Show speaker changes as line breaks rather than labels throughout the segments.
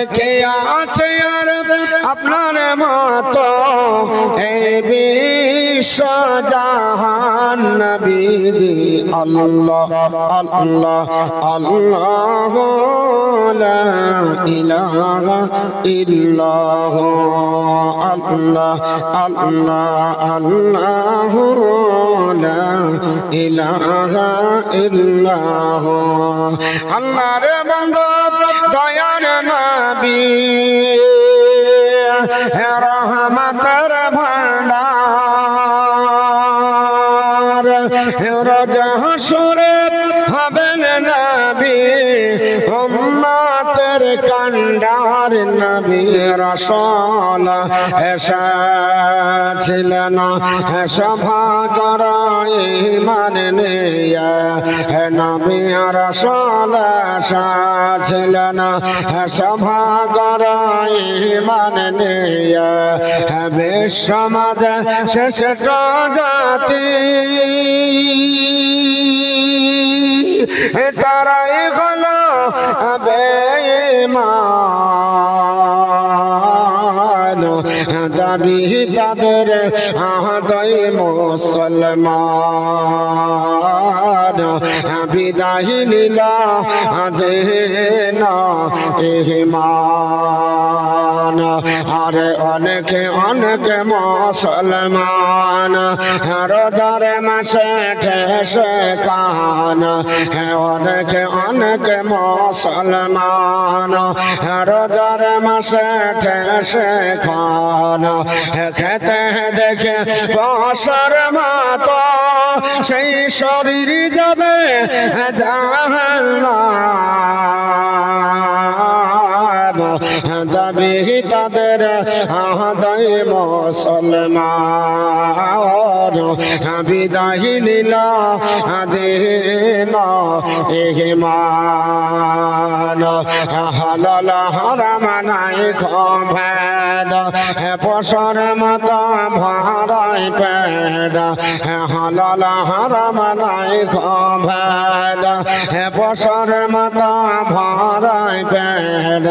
কে আছে আর আপনার মতো এই বিশ্ব জাহান নবীজি আল্লাহ আল্লাহ আল্লাহ লা ইলাহা ইল্লাল্লাহ আল্লাহ আল্লাহ আল্লাহ লা ইলাহা ইল্লাল্লাহ আল্লাহর বান্দা দয়ার নবী হে রহমতের ভান্ডার হে রোজ হাসরে হবেন নবী উম্মতের কান্ডার নবী রাসূল এসেছিলেন সভা করায় ঈমান নিয়ে হে নবী রাসূল এসেছিলেন সভা করায় ঈমান নিয়ে হে বিশ্ব মাঝে শ্রেষ্ঠ জাতি তারাই হলো বেঈমান দাবি তাদের আদয় মুসলমান বিদায় নীলা দেন ঈমান আরে অনেকে অনেকে মুসলমান রোজার মাসে ঠেসে কান অনেকে অনেকে মুসলমান রোজার মাসে ঠেসে খান খেতে দেখে বসর মতো সেই শরীর যাবে জাহান্নাম দাবি তাদের আদায় মুসলমান বিদায় নীলা দেন ঈমান হালাল হারাম নাই ভেদ পশর মত ভরাই পেট হালাল হারাম নাই ভেদ পশর মত ভরাই পেট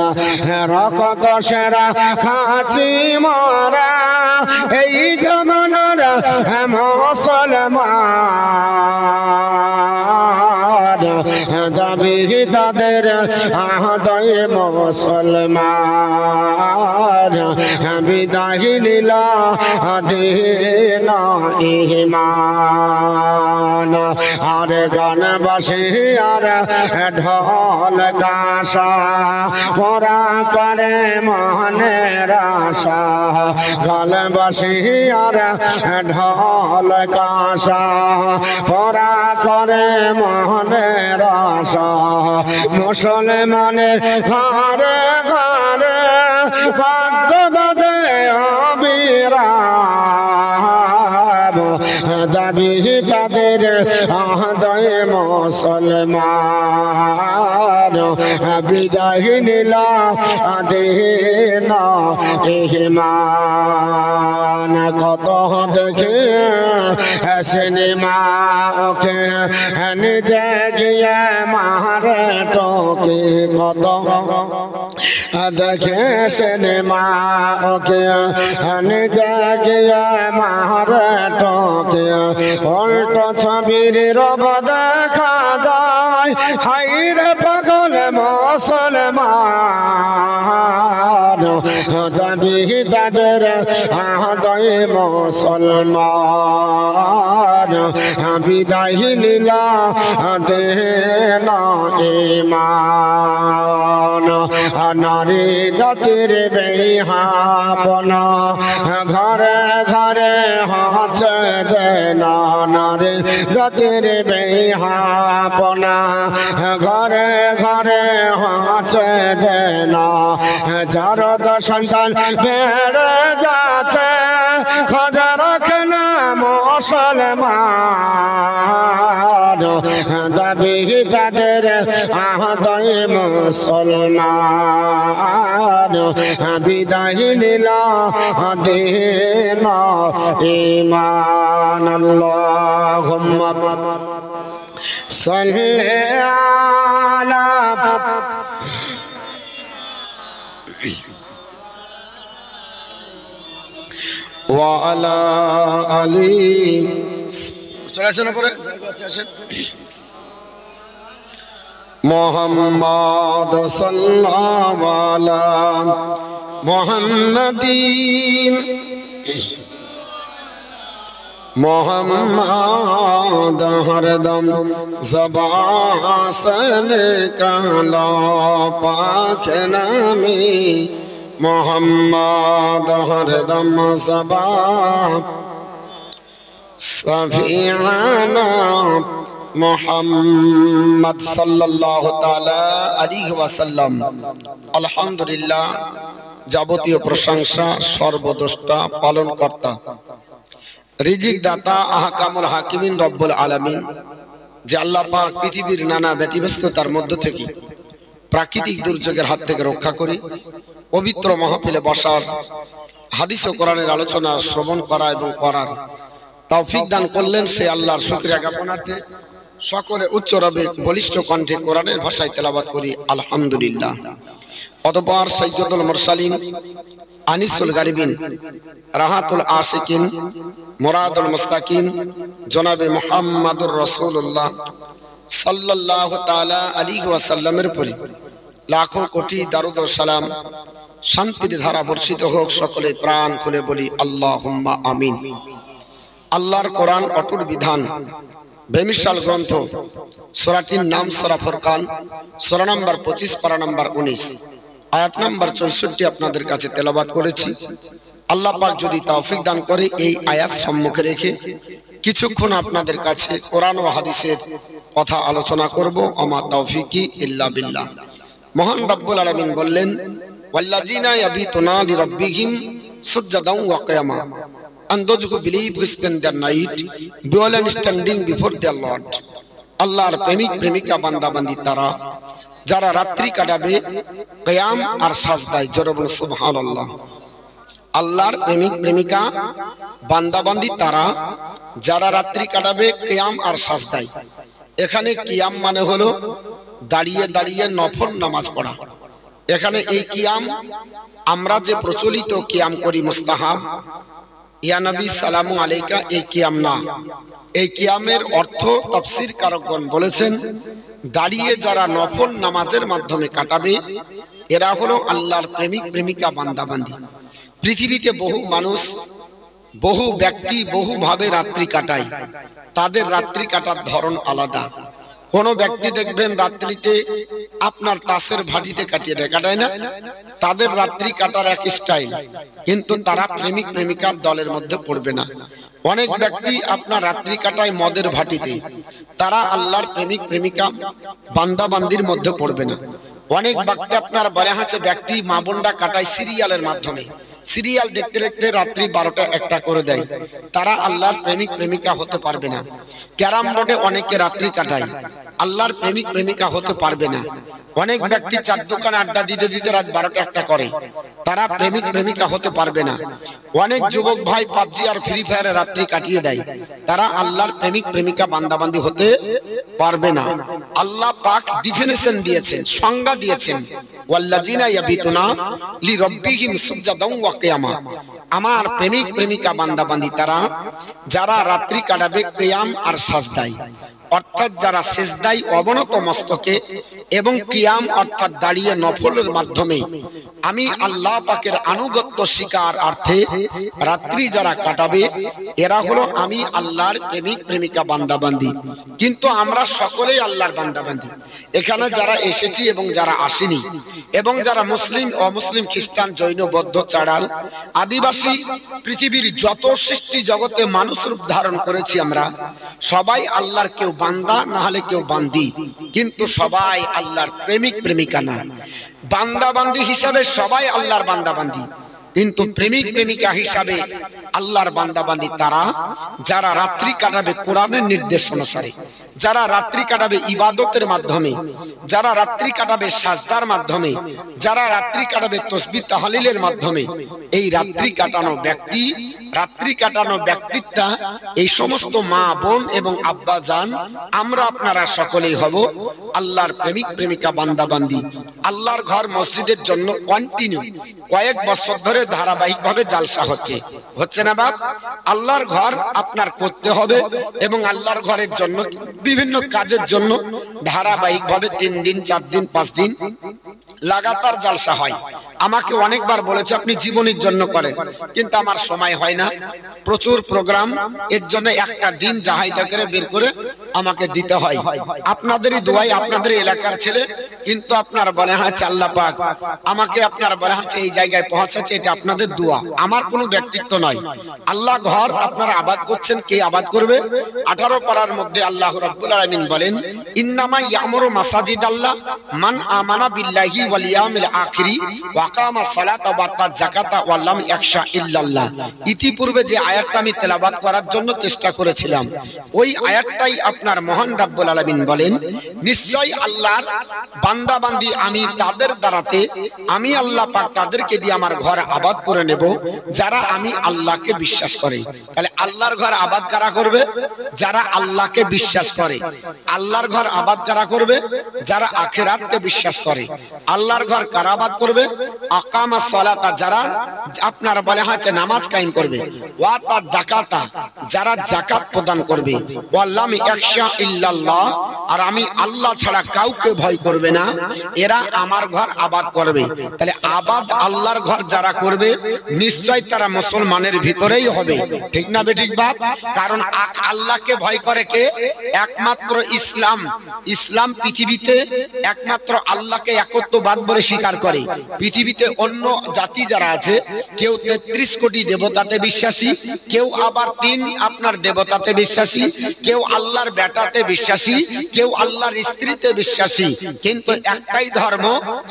রক্ত সেরা খাচি মরা এই জমানার মুসলমান দাবি তাদের আদয় মুসলমান বিদায় নীলা দেন ঈমান আর গান বাসি আর ঢোল কাঁসা পরা করে মনের আশা গান বাসি আর ঢোল কাঁসা পরা করে মনের আশা মুসলমানের ঘরে ঘরে বাদ্য বাদে অবিরাম দাবি তাদের আদয় মুসলমান বিদায় নীলা দেন ঈমান কত দেখে সিনেমা ওকে নিজে গিয়ে মারে টোকে কত দেখে সিনেমা ওকে নিজে গিয়ে মারে টোকে উল্টো ছবির রব দেখা যায় হাইরে পাগল মুসলমান দাবি তাদের আদয় মুসলমান বিদায় নীলা দেন ঈমান নারী জাতির বেহাপনা ঘরে ঘরে হচ্ছে দেনা নারী জাতির বেহাপনা ঘরে ঘরে হচ্ছে দেনা যার সন্তান বেড়ে যাচ্ছে খোঁজা রাখে না মুসলমান দাবি তাদের আদয় মুসলমান বিদায় নীলা দেন ঈমান আল্লাহুম্মা সাল্লি আলা ওয়া আলা আলি। চলে আসেন উপরে, আসেন। মুহাম্মদ সাল্লাল্লাহু আলা মুহাম্মাদিন मोहम्मद हरदम ज़बां से निकाला पाक नामी मोहम्मद हरदम ज़बां सफ़ियाना मोहम्मद सल्लल्लाहु ताला अलैहि वसल्लम। अल्हम्दुलिल्लाह, যাবতীয় প্রশংসা সর্বদ্রষ্টা পালনকর্তা রিজিক দাতা আহকামুল হাকিমিন রব্বুল আলামিন, যে আল্লাহ পাক পৃথিবীর নানা ব্যতিব্যস্ততার মধ্য থেকে প্রাকৃতিক দুর্যোগের হাত থেকে রক্ষা করে পবিত্র মাহফিলে বসার, হাদিস ও কোরআনের আলোচনা শ্রবণ করা এবং করার তৌফিক দান করলেন। সে আল্লাহর শুকরিয়া জ্ঞাপনার্থে সকলে উচ্চ রবে বলিষ্ঠ কণ্ঠে কোরআনের ভাষায় তেলাওয়াত করি আলহামদুলিল্লাহ। অতঃপর সাইয়্যিদুল মুরসালিন, আনিসুল গারিবিন, রাহাতুল আশিকিন, মুরাদুল মুস্তাকিন জনাবে মুহাম্মাদুর রাসূলুল্লাহ সাল্লাল্লাহু তাআলা আলাইহি ওয়াসাল্লামের উপরে লাখো কোটি দরুদ ও সালাম, শান্তির ধারা বর্ষিত হোক। সকলে প্রাণ খুলে বলি আল্লাহুম্মা আমিন। আল্লাহর কোরআন অটুট বিধান, বেমিসাল গ্রন্থ। সূরাটির নাম সূরা ফুরকান, সূরা নাম্বার 25, পারা নাম্বার 19, আয়াত নাম্বার 64 আপনাদের কাছে তেলাওয়াত করেছি। আল্লাহ পাক যদি তৌফিক দান করে এই আয়াত সম্মুখে রেখে কিছুক্ষণ আপনাদের কাছে কোরআন ও হাদিসের কথা আলোচনা করব। আমা তৌফিকি ইল্লা বিল্লাহ। মহান রব্বুল আলামিন বললেন, ওয়াল্লাযিনা ইয়াবিতুনা লিরাব্বিহিম সুজদান ওয়া কিয়ামা, and those who believe who spend their night bowing standing before their Lord। আল্লাহর প্রেমিক প্রেমিকা বান্দা বান্দি তারা যারা রাত্রি কাটাবে কিয়াম আর সাজদায়। জোরে বলুন সুবহানাল্লাহ। আল্লাহর প্রেমিক প্রেমিকা বান্দা বান্দি তারা যারা রাত্রি কাটাবে কিয়াম আর সাজদায়। এখানে কিয়াম মানে হলো দাঁড়িয়ে দাঁড়িয়ে নফল নামাজ পড়া। এখানে এই কিয়াম আমরা যে প্রচলিত কিয়াম করি মুস্তাহাব, ইয়া নবী সালামু আলাইকা, এই কিয়াম না। এই কিয়ামের অর্থ তাফসীর কারকগণ বলেছেন, দাঁড়িয়ে যারা নফল নামাজের মাধ্যমে কাটাবে এরা হলো আল্লাহর প্রেমিক প্রেমিকা বান্দা বান্দি। পৃথিবীতে বহু মানুষ, বহু ব্যক্তি বহুভাবে রাত্রি কাটায়। তাদের রাত্রি কাটার ধরন আলাদা। কোন ব্যক্তি দেখবেন রাত্রিতে আপনার তাসের ভাটিতে কাটিয়ে দেয়, কাটায় না? তাদের রাত্রি কাটার এক স্টাইল, কিন্তু তারা প্রেমিক প্রেমিকার দলের মধ্যে পড়বে না। অনেক ব্যক্তি আপনার রাত্রি কাটায় মদের ভাটিতে, তারা আল্লাহর প্রেমিক প্রেমিকা বান্দা বান্দির মধ্যে পড়বে না। অনেক ব্যক্তি আপনার বড় হাঁচে ব্যক্তি মা বোনরা কাটায় সিরিয়ালের মাধ্যমে, সিরিয়াল দেখতে দেখতে রাত্রি 12টা 1টা করে দেয়, তারা আল্লাহর প্রেমিক প্রেমিকা হতে পারবে না। ক্যারাম বোর্ডে অনেকে রাত্রি কাটায়, আল্লাহর প্রেমিক প্রেমিকা হতে পারবে না। অনেক ব্যক্তি চার দোকানে আড্ডা দিতে দিতে রাত 12টা 1টা করে, তারা প্রেমিক প্রেমিকা হতে পারবে না। অনেক যুবক ভাই পাবজি আর ফ্রি ফায়ারে রাত্রি কাটিয়ে দেয়, তারা আল্লাহর প্রেমিক প্রেমিকা বান্দাবান্দি হতে পারবে না। আল্লাহ পাক ডিফিনিশন দিয়েছেন, সংজ্ঞা দিয়েছেন, ওয়াল্লাযিনা ইয়াবিতুনা লিরাব্বিহিম সুজদান ওয়া কিয়ামা। আমার প্রেমিক প্রেমিকা বান্দাবান্দি তারা যারা রাত্রি কাটাবে কিয়াম আর সাজদায়, অর্থাৎ যারা সিজদায় অবনত মস্তকে এবং কিয়াম অর্থাৎ দাঁড়িয়ে নফলের মাধ্যমে আমি আল্লাহ পাকের আনুগত্য স্বীকারার্থে রাত্রি যারা কাটাবে এরা হলো আমি আল্লাহর প্রেমিক প্রেমিকা বান্দাবান্দি। কিন্তু আমরা সকলেই আল্লাহর বান্দাবান্দি। এখানে যারা এসেছি এবং যারা আসেনি, এবং যারা মুসলিম, অমুসলিম, খ্রিস্টান, জৈন, বৌদ্ধ, চাড়াল, আদিবাসী, পৃথিবীর যত সৃষ্টি জগতে মানুষ রূপ ধারণ করেছি আমরা সবাই আল্লাহর কেউ বান্দা না হলে কেউ বান্দি, কিন্তু সবাই আল্লাহর প্রেমিক প্রেমিকা না। বান্দা বান্দি হিসাবে সবাই আল্লাহর বান্দা বান্দি, কিন্তু প্রেমিক প্রেমিকা হিসাবে আল্লাহর বান্দা বান্দি তারা যারা রাত্রি কাটাবে কোরআনের নির্দেশ অনুসারে, যারা রাত্রি কাটাবে ইবাদতের মাধ্যমে, যারা রাত্রি কাটাবে সাজদার মাধ্যমে, যারা রাত্রি কাটাবে তাসবিহ তাহলিলের মাধ্যমে। এই রাত্রি কাটানো ব্যক্তি রাত্রি কাটানো ব্যক্তিত্বা এই সমস্ত মা বোন এবং আব্বা জান আমরা আপনারা সকলেই হব আল্লাহর প্রেমিক প্রেমিকা বান্দা বান্দি। আল্লাহর ঘর মসজিদের জন্য কন্টিনিউ কয়েক বছর ধরে ধারাবাহিকভাবে জালসা হচ্ছে না বাপ? আল্লাহর ঘর আপনার করতে হবে এবং আল্লাহর ঘরের জন্য বিভিন্ন কাজের জন্য ধারাবাহিকভাবে 3 দিন 4 দিন 5 দিন লাগাতার জালসা হয়। আমাকে অনেকবার বলেছে আপনি জীবনের জন্য করেন, কিন্তু আমার সময় হয় না, প্রচুর প্রোগ্রাম, এর জন্য একটা দিন জাহাইদা করে বের করে আমাকে দিতে হয়। আপনাদেরই দোয়াই, আপনাদের এলাকার ছেলে, কিন্তু আপনার বলে হচ্ছে আল্লাহ পাক আমাকে আপনার বলে হচ্ছে এই জায়গায় পৌঁছাচ্ছে, এটা আপনাদের দোয়া, আমার কোনো ব্যক্তিত্ব নয়। আল্লাহ ঘর আপনারা আবাদ করছেন, কে আবাদ করবে? 18 পারার মধ্যে আল্লাহ রাব্বুল আলামিন বলেন ইন্নামা ইয়ামুরু মাসাজিদাল্লাহ মান আমানা বিল্লাহি ওয়াল ইয়াউমিল আখিরি ওয়া আকামা সালাতা ওয়া আতা যাকাতা ওয়া লাম ইয়াখশা ইল্লাল্লাহ। ইতিপূর্বে যে আয়াতটা আমি তেলাওয়াত করার জন্য চেষ্টা করেছিলাম, ওই আয়াতটাই আপনার মহান রাব্বুল আলামিন বলেন নিশ্চয় আল্লাহর বান্দা বান্দি আমি তাদের দ্বারাতে আমি আল্লাহ পাক তাদেরকে দিয়ে আমার ঘর আবাদ করে নেব যারা আমি আল্লাহকে বিশ্বাস করে। তাহলে আল্লাহর ঘর আবাদ কারা করবে? যারা আল্লাহকে বিশ্বাস করে। আল্লাহর ঘর আবাদ কারা করবে? যারা আখিরাতকে বিশ্বাস করে। আল্লাহর ঘর কারা আবাদ করবে? আকামাস সালাতা, যারা আপনার বলে হচ্ছে নামাজ কায়েম করবে। ওয়া তা যাকাতা, যারা যাকাত প্রদান করবে। ওয়া লাম ইয়াখশা ইল্লাল্লাহ, আর আমি আল্লাহ ছাড়া কাউকে ভয় করবে না, এরা আমার ঘর আবাদ করবে। তাহলে আবাদ আল্লাহর ঘর যারা করবে নিশ্চয় তারা মুসলমানের ভিতরেই হবে, ঠিক না বেঠিক বাপ? কারণ আল্লাহকে ভয় করে কে? একমাত্র ইসলাম। ইসলাম পৃথিবীতে একমাত্র আল্লাহকে একত্ববাদ বলে স্বীকার করে। পৃথিবীতে অন্য জাতি যারা আছে, কেউ 33 কোটি দেবতাতে বিশ্বাসী, কেউ আবার 3 আপনার দেবতাতে বিশ্বাসী, কেউ আল্লাহর বেটাতে বিশ্বাসী, কেউ আল্লাহর স্ত্রীতে বিশ্বাসী, কিন্তু একটাই ধর্ম,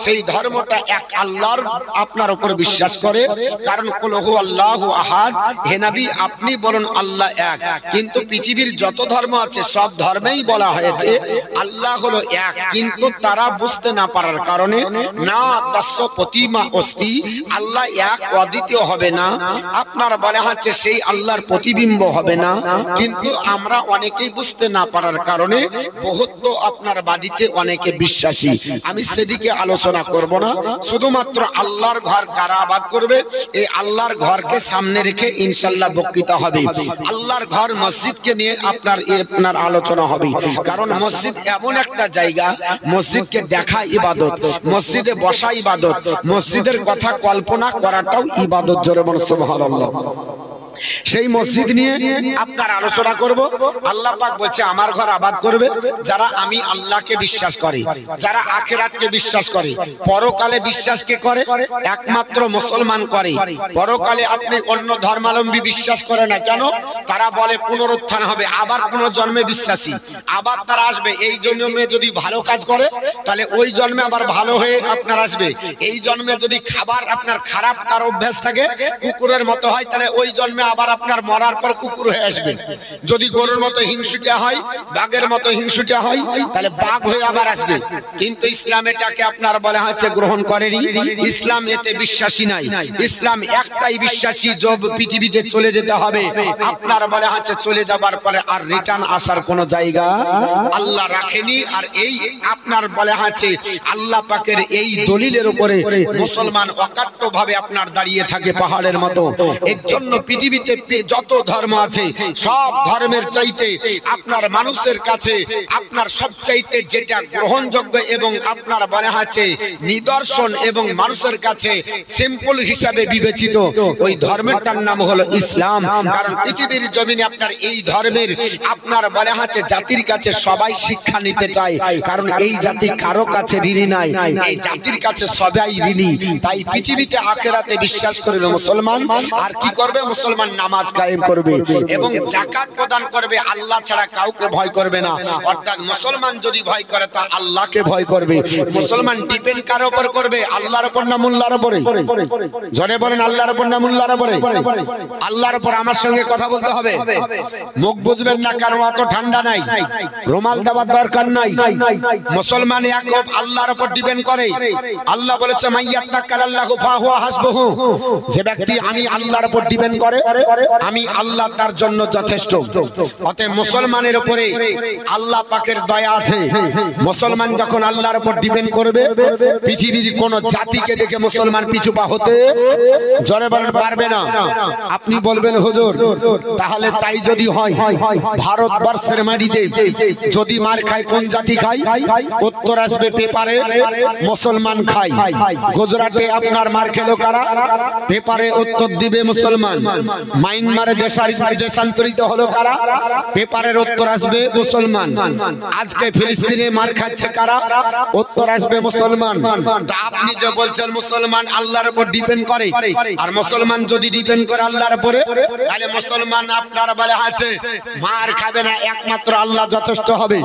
সেই ধর্মটা এক আল্লাহর আপনার উপর বিশ্বাস করে। কারণ কুল হু আল্লাহু আহাদ, হে নবী আপনি বলুন আল্লাহ এক। কিন্তু পৃথিবীর যত ধর্ম আছে সব ধর্মেই বলা হয়েছে আল্লাহ হলো এক, কিন্তু তারা বুঝতে না পারার কারণে না তাস্য প্রতিমা অস্তি, আল্লাহ এক অদ্বিতীয় হবে না, আপনার বলা হচ্ছে সেই আল্লাহর প্রতিবিম্ব হবে না। কিন্তু আমরা অনেকেই বুঝতে না পারার কারণে বহুত আপনার বাদিতে অনেকে বিশ্বাসী। আমি সেদিকে আলোচনা করব না, শুধুমাত্র আল্লাহর ঘর কারা আবাদ করবে এই আল্লাহর ঘরকে সামনে রেখে ইনশাআল্লাহ বক্তৃতা হবে। আল্লাহর ঘর মসজিদকে নিয়ে আপনার আলোচনা হবে। কারণ মসজিদ এমন একটা জায়গা, মসজিদকে দেখা ইবাদত, মসজিদে বসা ইবাদত, মসজিদের কথা কল্পনা করাটাও ইবাদত। জোরে বলুন সুবহানাল্লাহ। সেই মসজিদ নিয়ে আপনার আলোচনা করব। আল্লাহ পাক বলছে আমার ঘর আবাদ করবে যারা আমি আল্লাহকে বিশ্বাস করে, যারা আখিরাতকে বিশ্বাস করে। পরকালে বিশ্বাস কে করে? একমাত্র মুসলমান করে। পরকালে আপনি অন্য ধর্মাবলম্বী বিশ্বাস করে না। কেন? তারা বলে পুনরুত্থান হবে, আবার পুনর্জন্মে বিশ্বাসী, আবার তারা আসবে। এই জন্মে যদি ভালো কাজ করে তাহলে ওই জন্মে আবার ভালো হয়ে আপনার আসবে। এই জন্মে যদি খাবার আপনার খারাপ তার অভ্যাস থাকে, কুকুরের মতো হয়, তাহলে ওই জন্মে আবার আপনার মরার পর কুকুর হয়ে আসবে। যদি গরুর মতো হিংসুটা হয়, বাঘের মতো হিংসুটা হয়, তাহলে বাঘ হয়ে আবার আসবে। কিন্তু ইসলাম এটাকে আপনার বলা হয়েছে গ্রহণ করেনি। ইসলাম এতে বিশ্বাসী নাই। ইসলাম একটাই বিশ্বাসী, যে পৃথিবীতে চলে যেতে হবে, আপনার বলা হচ্ছে চলে যাবার পরে আর রিটার্ন আসার কোনো জায়গা আল্লাহ রাখেনি। আর এই আপনার বলা হচ্ছে আল্লাহ পাকের এই দলিলের উপরে মুসলমান অকাট্য ভাবে আপনার দাঁড়িয়ে থাকে পাহাড়ের মতো। এর জন্য পৃথিবীতে যত ধর্ম আছে সব ধর্মের চাইতে আপনার মানুষের কাছে আপনার সবচাইতে যেটা গ্রহণযোগ্য এবং আপনার বলা হচ্ছে নিদর্শন এবং মানুষের কাছে সিম্পল হিসাবে বিবেচিত ওই ধর্মেরটার নাম হলো ইসলাম। কারণ পৃথিবীর জমিনে আপনার এই ধর্মের আপনার বলা হচ্ছে জাতির কাছে সবাই শিক্ষা নিতে চায়। কারণ এই জাতি কারো কাছে ঋণী নাই, এই জাতির কাছে সবাই ঋণী। তাই পৃথিবীতে আখিরাতে বিশ্বাস করবে মুসলমান। আর কি করবে? মুসলমান নামাজ কায়েম করবে এবং যাকাত প্রদান করবে, আল্লাহ ছাড়া কাউকে ভয় করবে না। অর্থাৎ মুসলমান যদি ভয় করে তা আল্লাহকে ভয় করবে। মুসলমান ডিপেন্ড কার উপর করবে? আল্লাহর উপর না মোল্লার উপরে? জোরে বলেন আল্লাহর উপর না মোল্লার উপরে? আল্লাহর উপর। আমার সঙ্গে কথা বলতে হবে, মুখ বুঝবেন না, কারণ অত ঠান্ডা নাই, রুমাল দেওয়ার দরকার নাই। মুসলমান এক আল্লাহর উপর ডিপেন্ড করে। আল্লাহ বলেছে মাইয়াত্তাকাল্লাহু ফাহুয়া হাসবুহু, যে ব্যক্তি আমি আল্লাহর উপর ডিপেন্ড করে আমি আল্লাহ তার জন্য যথেষ্ট। অতএব মুসলমানের উপরে আল্লাহ পাকের দয়া আছে। মুসলমান যখন আল্লাহর উপর ডিপেন্ড করবে, পৃথিবীর কোন জাতিকে দেখে মুসলমান পিছু পা হতে জোরে বলেন পারবে না। আপনি বলবেন হুজুর তাহলে তাই যদি হয়, ভারতবর্ষের মাটিতে যদি মার খায় কোন জাতি খায়? উত্তর আসবে পেপারে মুসলমান খায়। গুজরাটে আপনার মার খেলো কারা? পেপারে উত্তর দিবে মুসলমান। মায়ানমারে দেশান্তরিত হলো কারা? পেপারের উত্তর আসবে মুসলমান। আজকে ফিলিস্তিনে মার খাচ্ছে কারা? উত্তর আসবে মুসলমান। তা আপনি যে বলছেন মুসলমান আল্লাহর উপর ডিপেন্ড করে, আর মুসলমান যদি ডিপেন্ড করে আল্লাহর উপরে, তাহলে মুসলমান আপনার বলে আছে মার খাবে না, একমাত্র আল্লাহ যথেষ্ট হবে।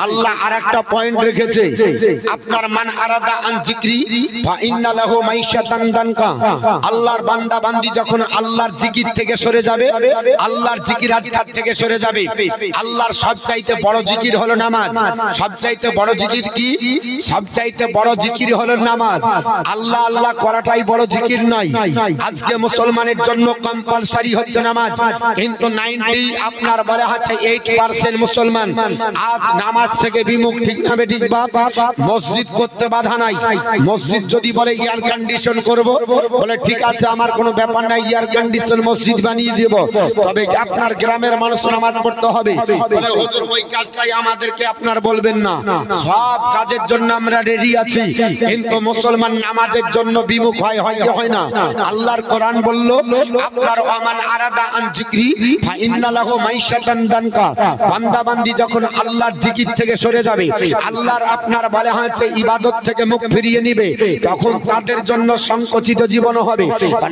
আল্লাহ আরেকটা পয়েন্ট রেখেছে, আপনার মান আরাদা আন জিকরি ফা ইন্না লাহু মাইশাতান দানকা। আল্লাহর বান্দা বান্দি যখন আল্লাহর জিকির থেকে সরে যাবে, আল্লাহর জিকির আজকার থেকে সরে যাবে। আল্লাহর সবচাইতে বড় জিকির হলো নামাজ। সবচাইতে বড় জিকির কি? সবচাইতে বড় জিকির হলো নামাজ। আল্লাহ আল্লাহ করাটাই বড় জিকির নয়। আজকে মুসলমানের জন্য কম্পালসারি হচ্ছে নামাজ, কিন্তু 90 আপনার বলা আছে 8% মুসলমান আজ নামাজ থেকে বিমুখ। ঠিক না বেঠিক বাপ? মসজিদ করতে বাধা নাই। মসজিদ যদি বলে এয়ার কন্ডিশন করব, বলে ঠিক আছে আমার কোনো ব্যাপার নাই, এয়ার কন্ডিশন মসজিদ বানিয়ে দেব, তবে আপনার গ্রামের মানুষ নামাজ পড়তে হবে। বলে হুজুর ওই কাজটাই আমাদেরকে আপনার বলবেন না। সব কাজের জন্য আমরা রেডি আছি, কিন্তু মুসলমান নামাজের জন্য বিমুখ হয় কি হয় না? আল্লাহর কোরআন বলল আপনার ওয়ামান আরাদা আন জিকরি ফা ইন্না লাহু মাইশাতান দানকা। বান্দা বান্দি যখন আল্লাহর জিকির থেকে সরে যাবে, আল্লাহর আপনার বলা হয়েছে ইবাদত থেকে মুখ ফিরিয়ে নিবে, তখন তাদের জন্য সংকুচিত জীবন হবে।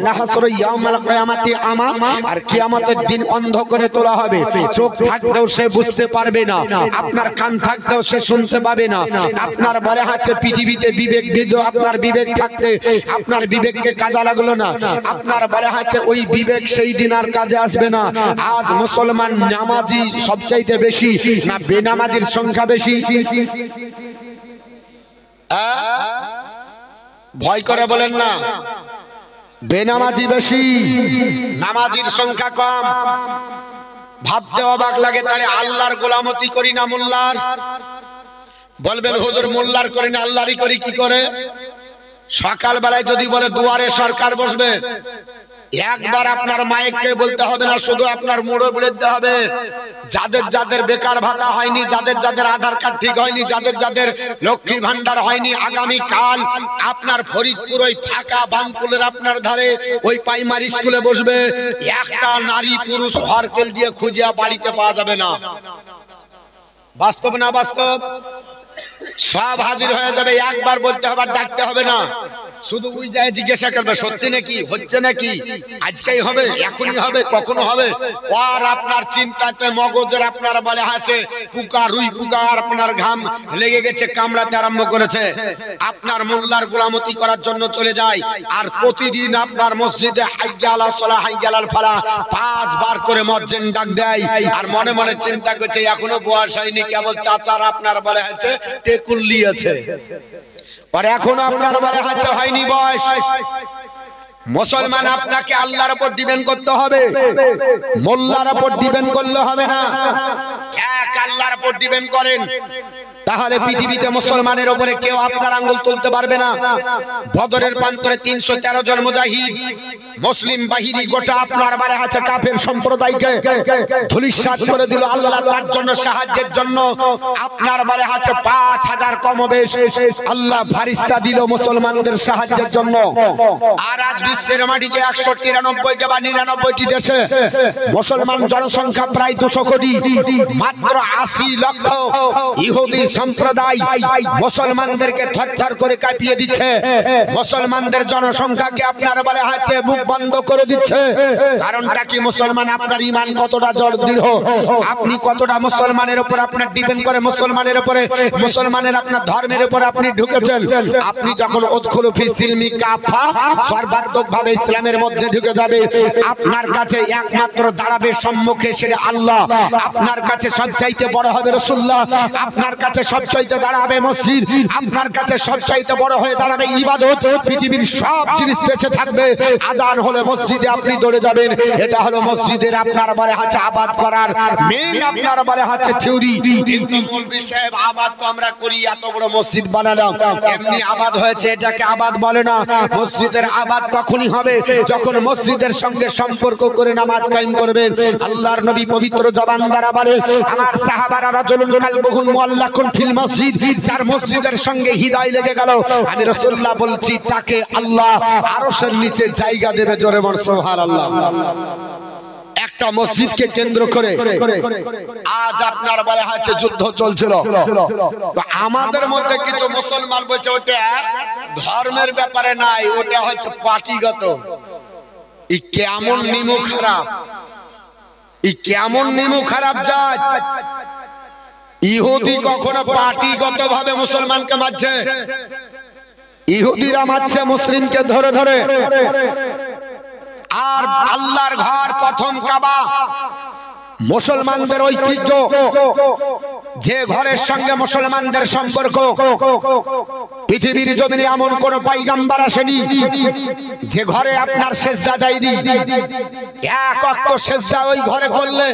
নাহসরু ইয়াউমাল কিয়ামাতি আমা, আর কিয়ামতের দিন অন্ধ করে তোলা হবে। চোখ থাকতেও সে বুঝতে পারবে না, আপনার কান থাকতেও সে শুনতে পাবে না। আপনার বলা হয়েছে পৃথিবীতে বিবেক বেজো, আপনার বিবেক থাকতে আপনার বিবেককে কাজে লাগলো না, আপনার বলা হয়েছে ওই বিবেক সেই দিন আর কাজে আসবে না। আজ মুসলমান নামাজি সবচাইতে বেশি না বেনামাজির সংখ্যা বেশি? ভয় করে বলেন না, বেনামাজি বেশি, নামাজির সংখ্যা কম। ভাবতে অবাক লাগে, তাহলে আল্লাহর গোলামতি করি না মোল্লার? বলবেন হুজুর মোল্লার করি না আল্লাহরই করি কি করে? সকাল বেলায় যদি বলে দুয়ারে সরকার বসবে, একবার আপনার মাইককে বলতে হবে না, শুধু আপনার মুড়ো বুড়তে হবে। যাদের যাদের বেকার ভাতা হয়নি, যাদের যাদের আধার কার্ড ঠিক হয়নি, যাদের যাদের লক্ষ্মী ভান্ডার হয়নি, আগামী কাল আপনার ফরিদপুর ওই ফাঁকা বানপুলের আপনার ধারে ওই প্রাইমারি স্কুলে বসবে, একটা নারী পুরুষ হরকেল দিয়ে খুঁজিয়া বাড়িতে পাওয়া যাবে না। বাস্তব না বাস্তব? সব হাজির হয়ে যাবে, একবার বলতে হবে, ডাকতে হবে না। শুধু ওই যায় জিজ্ঞাসা করবে সত্যি নাকি, হচ্ছে নাকি, আজকেই হবে, এখনই হবে, কখনো হবে। আর আপনার চিন্তাতে মগজের আপনার বলে আছে পুকা, রুই পুকা আর আপনার ঘাম লেগে গেছে, কামড়াতে আরম্ভ করেছে। আপনার মোল্লার গোলামতি করার জন্য চলে যায়, আর প্রতিদিন আপনার মসজিদে হাইয়া আলা সালাহ হাইয়া আলাল ফালাহ 5 বার করে মুয়াজ্জিন ডাক দেয়, আর মনে মনে চিন্তা করছে এখনো বয়স হয়নি, কেবল চাচার আপনার বলে আছে টেকুল লিয়েছে, আর এখন আপনার বলে আছে হয়নি বয়স। মুসলমান আপনাকে আল্লাহর উপর ডিপেন্ড করতে হবে, মোল্লার উপর ডিপেন্ড করলে হবে না। এক আল্লাহর উপর ডিপেন্ড করেন, তাহলে পৃথিবীতে মুসলমানের উপরে কেউ আপনার আঙ্গুল তুলতে পারবে না। বদরের প্রান্তরে 313 জন মুজাহিদ মুসলিম বাহিনী গোটা আপনার বারে আছে কাফের সম্প্রদায়কে ধূলিসাৎ করে দিল। আল্লাহ তার জন্য সাহায্যের জন্য আপনার বারে আছে 5000 কমবেশ আল্লাহ ফারিস্তা দিল মুসলমানদের সাহায্যের জন্য। আর আজ বিশ্বের মাটিতে 193টা বা 99টি দেশে মুসলমান জনসংখ্যা প্রায় 200 কোটি, মাত্র 80 লক্ষ ইহুদি সম্প্রদায় মুসলমানদেরকে থরথর করে কাঁপিয়ে দিচ্ছে। মুসলমানদের জনসংখ্যাকে আপনার বলে আছে মুখ বন্ধ করে দিচ্ছে। কারণটা কি? মুসলমান আপনার ঈমান কতটা জড় দৃঢ়, আপনি কতটা মুসলমানের উপর আপনার ডিপেন্ড করে, মুসলমানের উপরে, মুসলমানের আপনার ধর্মের উপর আপনি ঢুকেছেন। আপনি যখন উদখুলু ফি সিলমি কাফা সর্বাত্মকভাবে ইসলামের মধ্যে ঢুকে যাবে, আপনার কাছে একমাত্র দাঁড়াবে সম্মুখে সেটা আল্লাহ, আপনার কাছে সবচাইতে বড় হবে রাসূলুল্লাহ, আপনার কাছে সবচাইতে দাঁড়াবে মসজিদ, আপনার কাছে সবচাইতে বড় হয়ে দাঁড়াবে ইবাদত। পৃথিবীর সব জিনিস বেঁচে থাকবে, আজান
আজান হলে মসজিদে আপনি দৌড়ে যাবেন, এটা হলো মসজিদের আপনার বলে আছে আবাদ করার মেইন আপনার বলে আছে থিওরি। কিন্তু মৌলভী সাহেব আবাদ তো আমরা করি, এত বড় মসজিদ বানালাম, এমনি আবাদ হয়েছে, এটাকে আবাদ বলে না। মসজিদের আবাদ তখনই হবে যখন মসজিদের সঙ্গে সম্পর্ক করে নামাজ কায়েম করবেন। আল্লাহর নবী পবিত্র জবান দ্বারা বলে, আমার সাহাবারা রাজুলুন কালবুহুল মুআল্লাকুন ফিল মসজিদ, যার মসজিদের সঙ্গে হৃদয় লেগে গেল, আমি রাসূলুল্লাহ বলছি তাকে আল্লাহ আরশের নিচে জায়গা দেবে। জোরে বল সুবহানাল্লাহ। একটা মসজিদকে কেন্দ্র করে আজ আপনার বলা হচ্ছে যুদ্ধ চলছিল, তো আমাদের মধ্যে কিছু মুসলমান বলছে ওটা ধর্মের ব্যাপারে নাই, ওটা হচ্ছে পার্টিগত। ই কেমন নিমু খারাপ, ই কেমন নিমু খারাপ যায়। ইহুদি কখনো পার্টিগত ভাবে মুসলমানকে মারছে? ইহুদিরা মারছে মুসলিমকে ধরে ধরে। আর আল্লাহর ঘর প্রথম কাবা, মুসলমানদের ঐতিহ্য, যে ঘরের সঙ্গে মুসলমানদের সম্পর্ক, পৃথিবীর জমিনে এমন কোন পয়গম্বর আসেনি যে ঘরে আপনার সেজদা দেয়নি। এক ওয়াক্ত সেজদা ওই ঘরে করলে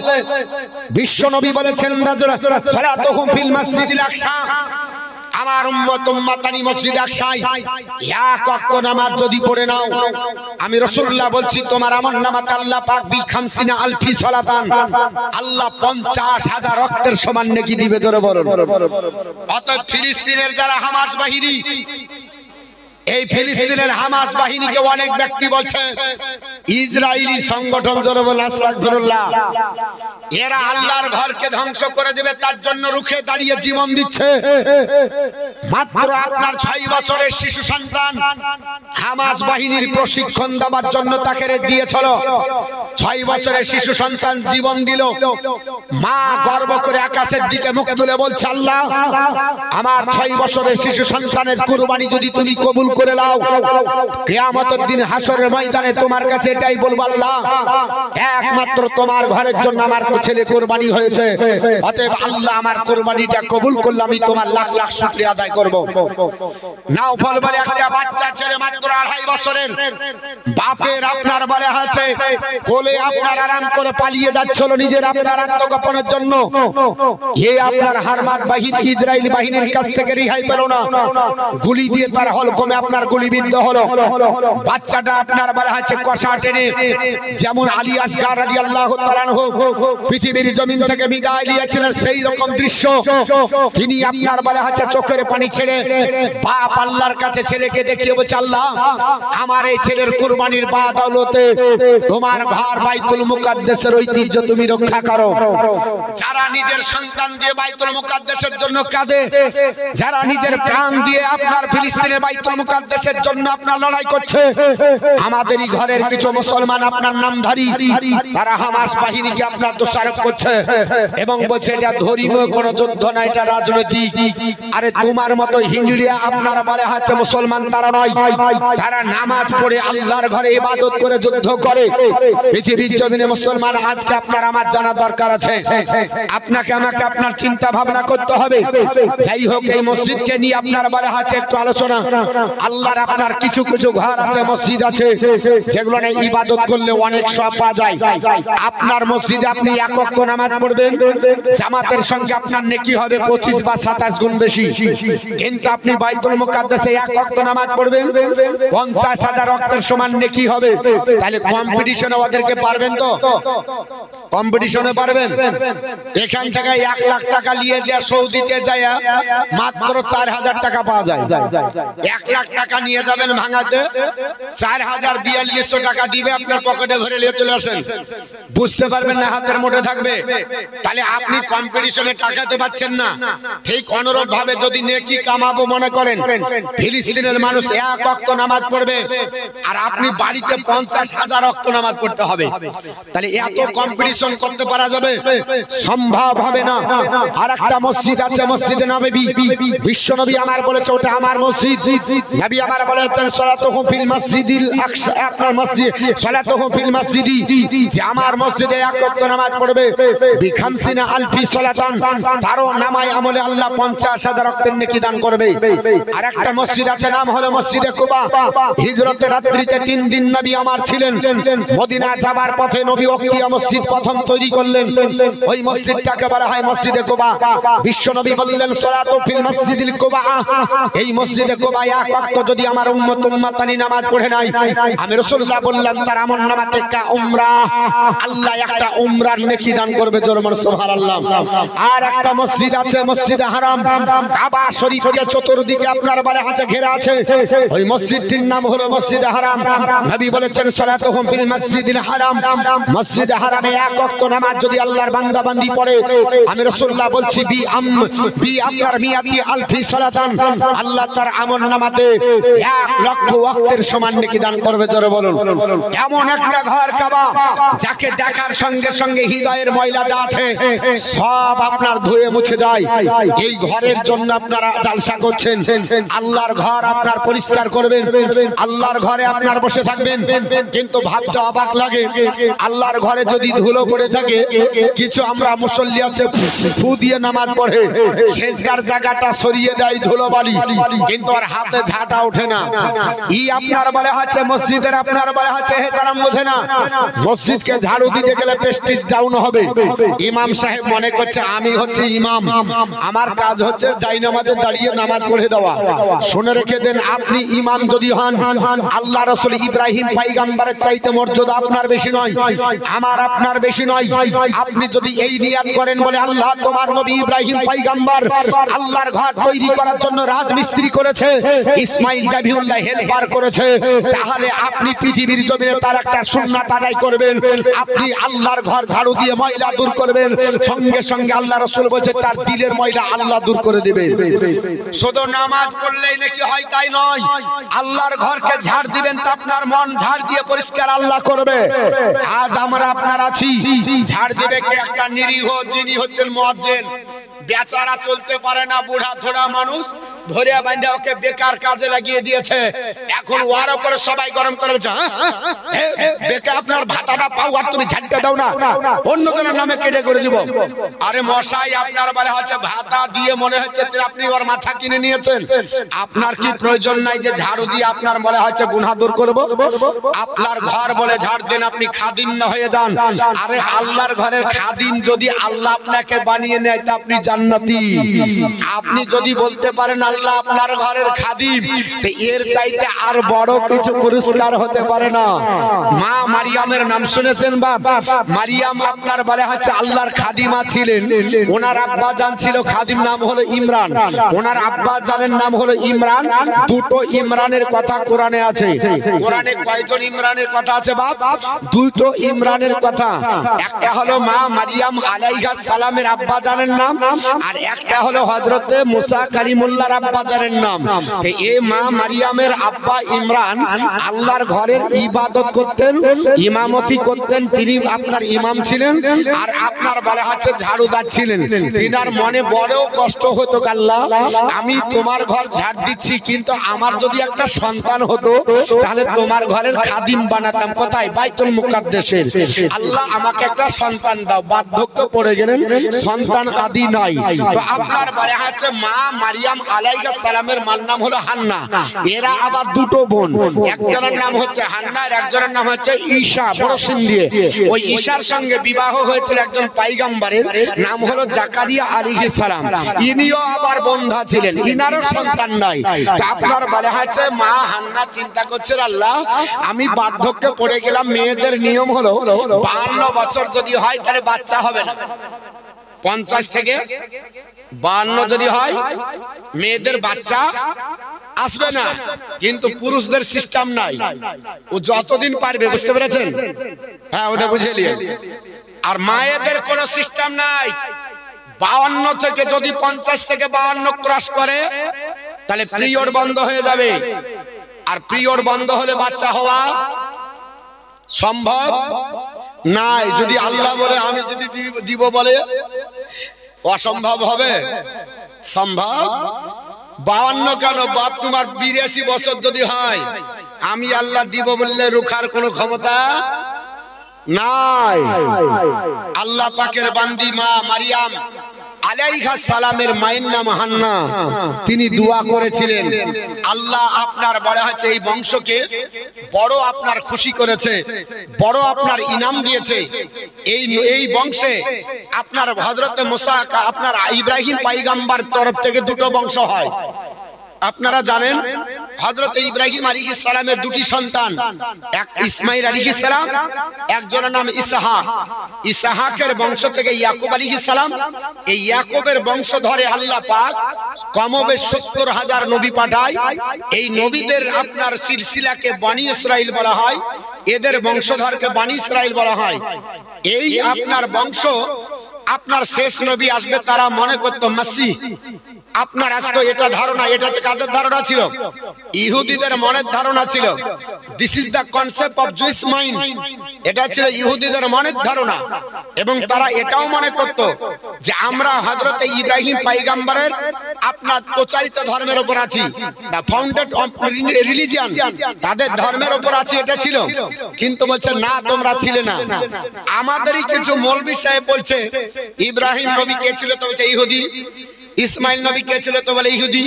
বিশ্বনবী বলেছেন, সালাতুহুম ফিল মাসজিদিল আকসা, আমার উম্মত উম্মাতানি মসজিদ আকসায় এক ওয়াক্ত নামাজ যদি পড়ে নাও, আমি রাসূলুল্লাহ বলছি তোমার আমল নামাতে আল্লাহ পাক বি খামসিনা আলফি সালাতান, আল্লাহ 50,000 রক্তের সমান নেকি দিবে। জোরে বলুন। অতএব ফিলিস্তিনের যারা হামাস বাহিনী, এই ফিলিস্তিনের হামাস বাহিনীকে অনেক ব্যক্তি বলছে ইসরায়েলি সংগঠন। জোরে বলুন আস্তাগফিরুল্লাহ। এরা আল্লাহর ঘরকে ধ্বংস করে দেবে, তার জন্য রুখে দাঁড়িয়ে জীবন দিচ্ছে। মাত্র আপনার 6 বছরের শিশু সন্তান হামাস বাহিনীর প্রশিক্ষণ দেওয়ার জন্য তাকে দিয়েছিল। 6 বছরের শিশু সন্তান জীবন দিল। মা গর্ব করে আকাশের দিকে মুখ তুলে বলছে, আল্লাহ আমার 6 বছরের শিশু সন্তানের কুরবানি যদি তুমি কবুল করে নাও, কিয়ামতের দিন হাসরের ময়দানে তোমার কাছে এটাই বলবো, আল্লাহ একমাত্র তোমার ঘরের জন্য আমার ছেলে কুরবানি হয়েছে, অতএব আল্লাহ আমার কুরবানিটা কবুল করলে আমি তোমার লাখ লাখ শুকরিয়া আদায় করব। নাওফল বলে একটা বাচ্চা ছেলে মাত্র 2.5 বছরের, বাপের আপনার বলে আছে কোলে আপনার আরাম করে পালিয়ে যাচ্ছিল নিজের আপনার আত্মগোপনের জন্য। এই আপনার হারমাত বাহিনী ইসরায়েল বাহিনীর কাছ থেকে রেহাই পেল না, গুলি দিয়ে তার হলকমে আপনার গুলিবিদ্ধ হলো। বাচ্চাটা আপনার বলে আছে কষা টেনে, যেমন আলী আসগার রাদিয়াল্লাহু তাআলা আনহু পৃথিবীর জমিন থেকে বিদায় নিয়েছিলেন, সেই রকম দৃশ্য তিনি আপনার বলে আছে চোখের পানি ছেড়ে বাপ আল্লাহর কাছে ছেলেকে দেখিয়ে বলছে, আল্লাহ আমার এই ছেলের কুরবানির বাদৌলতে তোমার ঘর বাইতুল মুকাদ্দাসের ঐতিহ্য তুমি রক্ষা করো। যারা নিজের সন্তান দিয়ে বাইতুল মুকাদ্দাসের জন্য কাঁদে, যারা নিজের প্রাণ দিয়ে আপনার ফিলিস্তিনের বাইতুল মুকাদ্দাসের জন্য আপনার লড়াই করছে, আমাদেরই ঘরের কিছু মুসলমান আপনার নামধারী, তারা হামাস বাহিনীকে আপনার দোষারোপ করছে এবং বলছে এটা ধর্মীয় কোন যুদ্ধ না, এটা রাজনৈতিক। আরে তোমার মতো হিন্দুরা আপনারা বলে আছে মুসলমান তারা নয়, তারা নামাজ পড়ে আল্লাহর ঘরে ইবাদত করে যুদ্ধ করে। পৃথিবীর জমিনে মুসলমান আজকে আপনার আমার জানা দরকার আছে, আপনাকে আমাকে আপনার চিন্তা ভাবনা করতে হবে। যাই হোক, এই মসজিদকে নিয়ে আপনার বলে আছে একটু আলোচনা। আল্লাহর আপনার কিছু কিছু ঘর আছে, মসজিদ আছে, যেগুলো নিয়ে ইবাদত করলে অনেক সওয়াব পাওয়া যায়। আপনার মসজিদে আপনি এক ওয়াক্ত নামাজ পড়বেন, জামাতের সঙ্গে আপনার নেকি হবে 25 বা 27 গুণ বেশি। কিন্তু আপনি বাইতুল মুকাদ্দাসে এক ওয়াক্ত নামাজ পড়বেন, 50,000 রক্তের সমান নেকি হবে। তাহলে কম্পিটিশনে ওদেরকে পারবেন তো? কম্পিটিশনে পারবেন? এখান থেকে 1 লাখ টাকা নিয়ে যা সৌদিতে যায় মাত্র 4,000 টাকা পাওয়া যায়। 1 লাখ টাকা নিয়ে যাবেন ভাঙাতে, 4,042 টাকা দিবে আপনার পকেটে ভরে নিয়ে চলে আসেন। বুঝতে পারবেন না, হাতের মুঠে থাকবে। তাহলে আপনি কম্পিটিশনে টাকাতে পাচ্ছেন না। ঠিক অনুরূপ ভাবে যদি নেকি কামাবো মনে করেন, ফিলিস্তিনের মানুষ এক ওয়াক্ত নামাজ পড়বে আর আপনি বাড়িতে 50,000 ওয়াক্ত নামাজ পড়তে হবে, তাহলে এত কম্পিটিশন করতে পারা যাবে? সম্ভব হবে না। আর একটা মসজিদ আছে, মসজিদে নববী, বিশ্বনবী আমার বলেছে ওটা আমার মসজিদ। নবী আমার বলেছেন সালাতুহুম ফিল মাসজিদিল আকসা, আপনার মসজিদ সালাতুহু ফিল মসজিদি, যে আমার মসজিদে এক ওয়াক্ত নামাজ পড়বে বিখামসিনা আলফি সালাতান, তারও নামায় আমলে আল্লাহ 50,000 ওয়াক্তের নেকি দান করবে। আর একটা মসজিদ আছে, নাম হলো মসজিদে কুবা। হিজরতের রাত্রিতে 3 দিন নবী আমার ছিলেন। মদিনা যাবার পথে নবী ওয়াক্তিয়া মসজিদ প্রথম তৈরি করলেন, ওই মসজিদটাকে বলা হয় মসজিদে কুবা। বিশ্ব নবী বললেন সালাতু ফিল মসজিদিল কুবা, এই মসজিদে কুবা এক ওয়াক্ত যদি আমার উম্মতানি নামাজ পড়ে নাই, আমি রাসূলুল্লাহ বললাম তার আমলনামাতে কা উমরা, আল্লাহ একটা উমরার নেকি দান করবে। জোরে বলুন সুবহানাল্লাহ। আর একটা মসজিদ আছে মসজিদে হারাম, কাবা শরীফকে চতুর্দিকে আপনার বলে আছে ঘেরা আছে, ওই মসজিদটির নাম হলো মসজিদে হারাম। নবী বলেছেন সালাতুহু ফিল মসজিদিল হারাম, মসজিদে হারামে এক ওয়াক্ত নামাজ যদি আল্লাহর বান্দা বান্দি পড়ে, আমি রাসূলুল্লাহ বলছি বি আপনার মিয়াতি আলফি সালাতান, আল্লাহ তার আমলনামাতে 1,00,000 ওয়াক্তের সমান নেকি দান করবে। জোরে বলুন। এমন একটা ঘর কাবা, যাকে দেখার সঙ্গে সঙ্গে হৃদয়ের ময়লা যা আছে সব আপনার ধুয়ে মুছে যায়। এই ঘরের জন্য আপনারা জালসা করছেন, আল্লাহর ঘর আপনার পরিষ্কার করবেন, আল্লাহর ঘরে আপনার বসে থাকবেন। কিন্তু ভাবতে অবাক লাগে, আল্লাহর ঘরে যদি ধুলো পড়ে থাকে, কিছু আমরা মুসল্লি আছে ফু দিয়ে নামাজ পড়ে, সেজদার জায়গাটা সরিয়ে দেয় ধুলোবালি, কিন্তু আর হাতে ঝাঁটা ওঠে না। আপনার বলে আছে মসজিদের আপনার বলে আছে হেতারাম বোঝে না, মসজিদকে ঝাড়ু দিতে গেলে প্রেস্টিজ ডাউন হবে। ইমাম সাহেব মনে করছে আমি হচ্ছে ইমাম, আমার কাজ হচ্ছে জায়নামাজে দাঁড়িয়ে নামাজ পড়ে দেওয়া। শুনে রেখে দেন, আপনি ইমাম যদি হন, আল্লাহ রাসূল ইব্রাহিম পয়গম্বরের চাইতে মর্যাদা আপনার বেশি নয়, আমার আপনার বেশি নয়। আপনি যদি এই নিয়াত করেন বলে আল্লাহ তোমার নবী ইব্রাহিম পয়গম্বর আল্লাহর ঘর তৈরি করার জন্য রাজমিস্ত্রি করেছে, ইসমাইল জাবিউল্লাহ হেল্পার করেছে, তাহলে আপনি পৃথিবীর জমিনে তার একটা সুন্নাত আদায় করবেন। আপনি আল্লাহর ঘর ঝাড়ু দিয়ে ময়লা দূর করবেন, সঙ্গে সঙ্গে আল্লাহ রাসূল বলেছে তার দিলের ময়লা আল্লাহ দূর করে দিবেন। শুধু নামাজ পড়লেই নাকি হয় তাই নয়, আল্লাহর ঘরকে ঝাড় দিবেন তো আপনার মন ঝাড় দিয়ে পরিষ্কার আল্লাহ করবে। আজ আমরা আপনার আছি, ঝাড় দিবে কে? একটা নিরীহ যিনি হচ্ছেন মুয়াজ্জিন, বেচারা চলতে পারে না, বুড়া ছোড়া মানুষ, ধরে বাঁধে ওকে বেকার কাজে লাগিয়ে দিয়েছে। এখন ওর উপরে সবাই গরম করেছে, বেকার আপনার ভাতাটা পাও আর তুমি ঝাড়তে দাও না, অন্য জনের নামে কেটে করে দিব। আরে মশাই, আপনার বলে হচ্ছে ভাতা দিয়ে মনে হচ্ছে আপনি ওর মাথা কিনে নিয়েছেন। আপনার কি প্রয়োজন নাই যে ঝাড়ু দিয়ে আপনার বলে হচ্ছে গুনাহ দূর করব? আপনার ঘর বলে ঝাড় দেন, আপনি খাদিম না হয়ে যান। আরে আল্লাহর ঘরের খাদিম যদি আল্লাহ আপনাকে বানিয়ে নেয় তা আপনি জান্নাতি। আপনি যদি বলতে পারেন আল্লাহ আপনার ঘরের খাদিম, তো এর চাইতে আর বড় কিছু পুরস্কার হতে পারে না। মা মারিয়ামের নাম শুনেছেন বাপ? মারিয়াম আপনার বলে হচ্ছে আল্লাহর খাদিমা ছিলেন। ওনার আব্বা জান ছিল খাদিম, নাম হলো ইমরান। ওনার আব্বা জানের নাম হলো ইমরান। দুটো ইমরানের কথা কোরআনে আছে। কোরআনে কয়জন ইমরানের কথা আছে বাপ? দুটো ইমরানের কথা। একটা হলো মা মারিয়াম আলাইহিস সালামের আব্বা জানের নাম, আর একটা হলো হযরতে মুসা কালিমুল্লাহর আব্বা জানের নাম। তো এই মা মারিয়ামের আব্বা ইমরান আল্লাহর ঘরের ইবাদত করতেন, ইমামতি করতেন, তিনি আপনার ইমাম ছিলেন, আর আপনার বলা হচ্ছে ঝাড়ুদার ছিলেন। তিনার মনে বড় কষ্ট হতো, আল্লাহ আমি তোমার ঘর ঝাড় দিচ্ছি, কিন্তু আমার যদি একটা সন্তান হতো তাহলে তোমার ঘরের খাদিম বানাতাম। কোথায়? বাইতুল মুকাদ্দাসের। আল্লাহ আমাকে একটা সন্তান দাও। বার্ধক্য পড়ে গেলেন, সন্তান আদি নাই। তো আপনার বলা হচ্ছে মা মারিয়াম আলাইহিস সালামের মার নাম হলো হান্না। এরা আবার দুটো বোন, একজনের নাম হচ্ছে হান্না আর একজনের নাম হচ্ছে ঈশা, বড় সিন দিয়ে। ওই ঈশার সঙ্গে বিবাহ হয়েছিল একজন পয়গম্বরের, নাম হলো জাকারিয়া আলাইহিস সালাম। ইনিও আবার বন্ধা ছিলেন, ইনারও সন্তান নাই। তা আপনার বলা হচ্ছে মা হান্না চিন্তা করছেন আল্লাহ আমি বার্ধক্যে পড়ে গেলাম, মেয়েদের নিয়ম হলো 52 বছর যদি হয় তাহলে বাচ্চা হবে না। 50 থেকে 52 যদি হয় মেয়েদের বাচ্চা আসবে না, কিন্তু পুরুষদের সিস্টেম নাই। ও যতদিন পারবে, বুঝতে পেরেছেন? হ্যাঁ, ওটা বুঝে নিয়ে। আর মায়েদের কোনো সিস্টেম নাই। 52 থেকে যদি 50 থেকে 52 ক্রস করে তাহলে পিরিয়ড বন্ধ হয়ে যাবে, আর পিরিয়ড বন্ধ হলে বাচ্চা হওয়া সম্ভব নাই। যদি আল্লাহ বলে আমি যদি দিব বলে অসম্ভব হবে? সম্ভব
52 কেন বাপ, তোমার 82 বছর যদি হয়, আমি আল্লাহ দিব বললে রুখার কোনো ক্ষমতা নাই। আল্লাহ পাকের বান্দি মা মারিয়াম আলাইহা সালামের মায়ের নাম হান্না, তিনি দোয়া করেছিলেন, আল্লাহ আপনার বড় হচ্ছে এই বংশকে বড় আপনার খুশি করেছে, বড় আপনার ইনাম দিয়েছে। এই বংশে আপনার হযরত মুসা, আপনার ইব্রাহিম পয়গম্বর তরফ থেকে দুটো বংশ হয়। আপনারা জানেন হযরত ইব্রাহিম আলাইহিস সালামের দুটি সন্তান, এক ইসমাঈল আলাইহিস সালাম, একজনের নাম ইসহাক। ইসহাকের বংশ থেকে ইয়াকুব আলাইহিস সালাম। এই ইয়াকুবের বংশ ধরে আল্লাহ পাক কমবে 70,000 নবী পাঠায়। এই নবীদের আপনার সিলসিলাকে বনি ইসরাইল বলা হয়, এদের বংশধরকে বনি ইসরাইল বলা হয়। এই আপনার বংশ, আপনার শেষ নবী আসবে, তারা মনে করত মাসিহ। আপনার আসতো এটা ধারণা, এটা কাদের ধারণা ছিল? ইহুদিদের মনের ধারণা ছিল। This is the concept of Jewish mind. এটা ছিল ইহুদিদের মনের ধারণা, এবং তারা এটাও মনে করত যে আমরা হযরত ইব্রাহিম পয়গম্বরের আপনার প্রচারিত ধর্মের উপর আছি, দা ফাউন্ডেড অফ রিলিজিয়ন, তাদের ধর্মের উপর আছি, এটা ছিল। কিন্তু বলছে না, তোমরা ছিলে না। আমাদেরই কিছু মৌলবী সাহেব বলছে ইব্রাহিম নবী কে ছিল, তো বলছে ইহুদি। ইসমাইল নবী কে ছিল, তো বলে ইহুদি।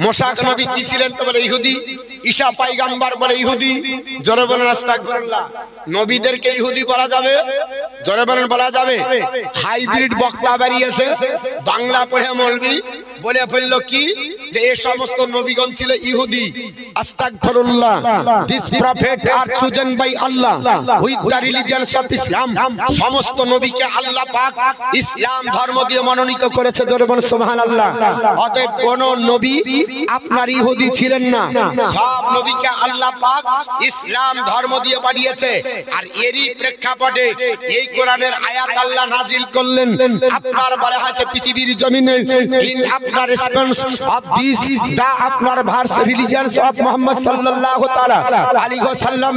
মুসা নবী কি ছিলেন, তো বলে ইহুদি। ঈসা পয়গম্বর বলে ইহুদি। জোরে বলেন আস্তাগফিরুল্লাহ। নবীদেরকে ইহুদি বলা যাবে? জোরে বলেন বলা যাবে? হাইব্রিড বক্তা বেরিয়েছে, বাংলা পড়ে মৌলবী বলে ফেললো কি যে এই সমস্ত নবীগণ ছিল ইহুদি। আস্তাগফিরুল্লাহ। This prophet are chosen by Allah with the religions of Islam. সমস্ত নবীকে আল্লাহ পাক ইসলাম ধর্ম দিয়ে মনোনীত করেছে। জোরে বলেন সুবহানাল্লাহ। অতএব কোন নবী আপনার ইহুদি ছিলেন না, সব নবীকে আল্লাহ পাক ইসলাম ধর্ম দিয়ে পাঠিয়েছে। আর এরই প্রেক্ষাপটে এই কোরআনের আয়াত আল্লাহ নাজিল করলেন। আপনার বলা আছে পৃথিবীর জমিনে ইন আপনার response of this is the আপনার ভার্স রিলিজিয়নস অফ মুহাম্মদ সাল্লাল্লাহু তাআলা আলাইহি ওয়াসাল্লাম।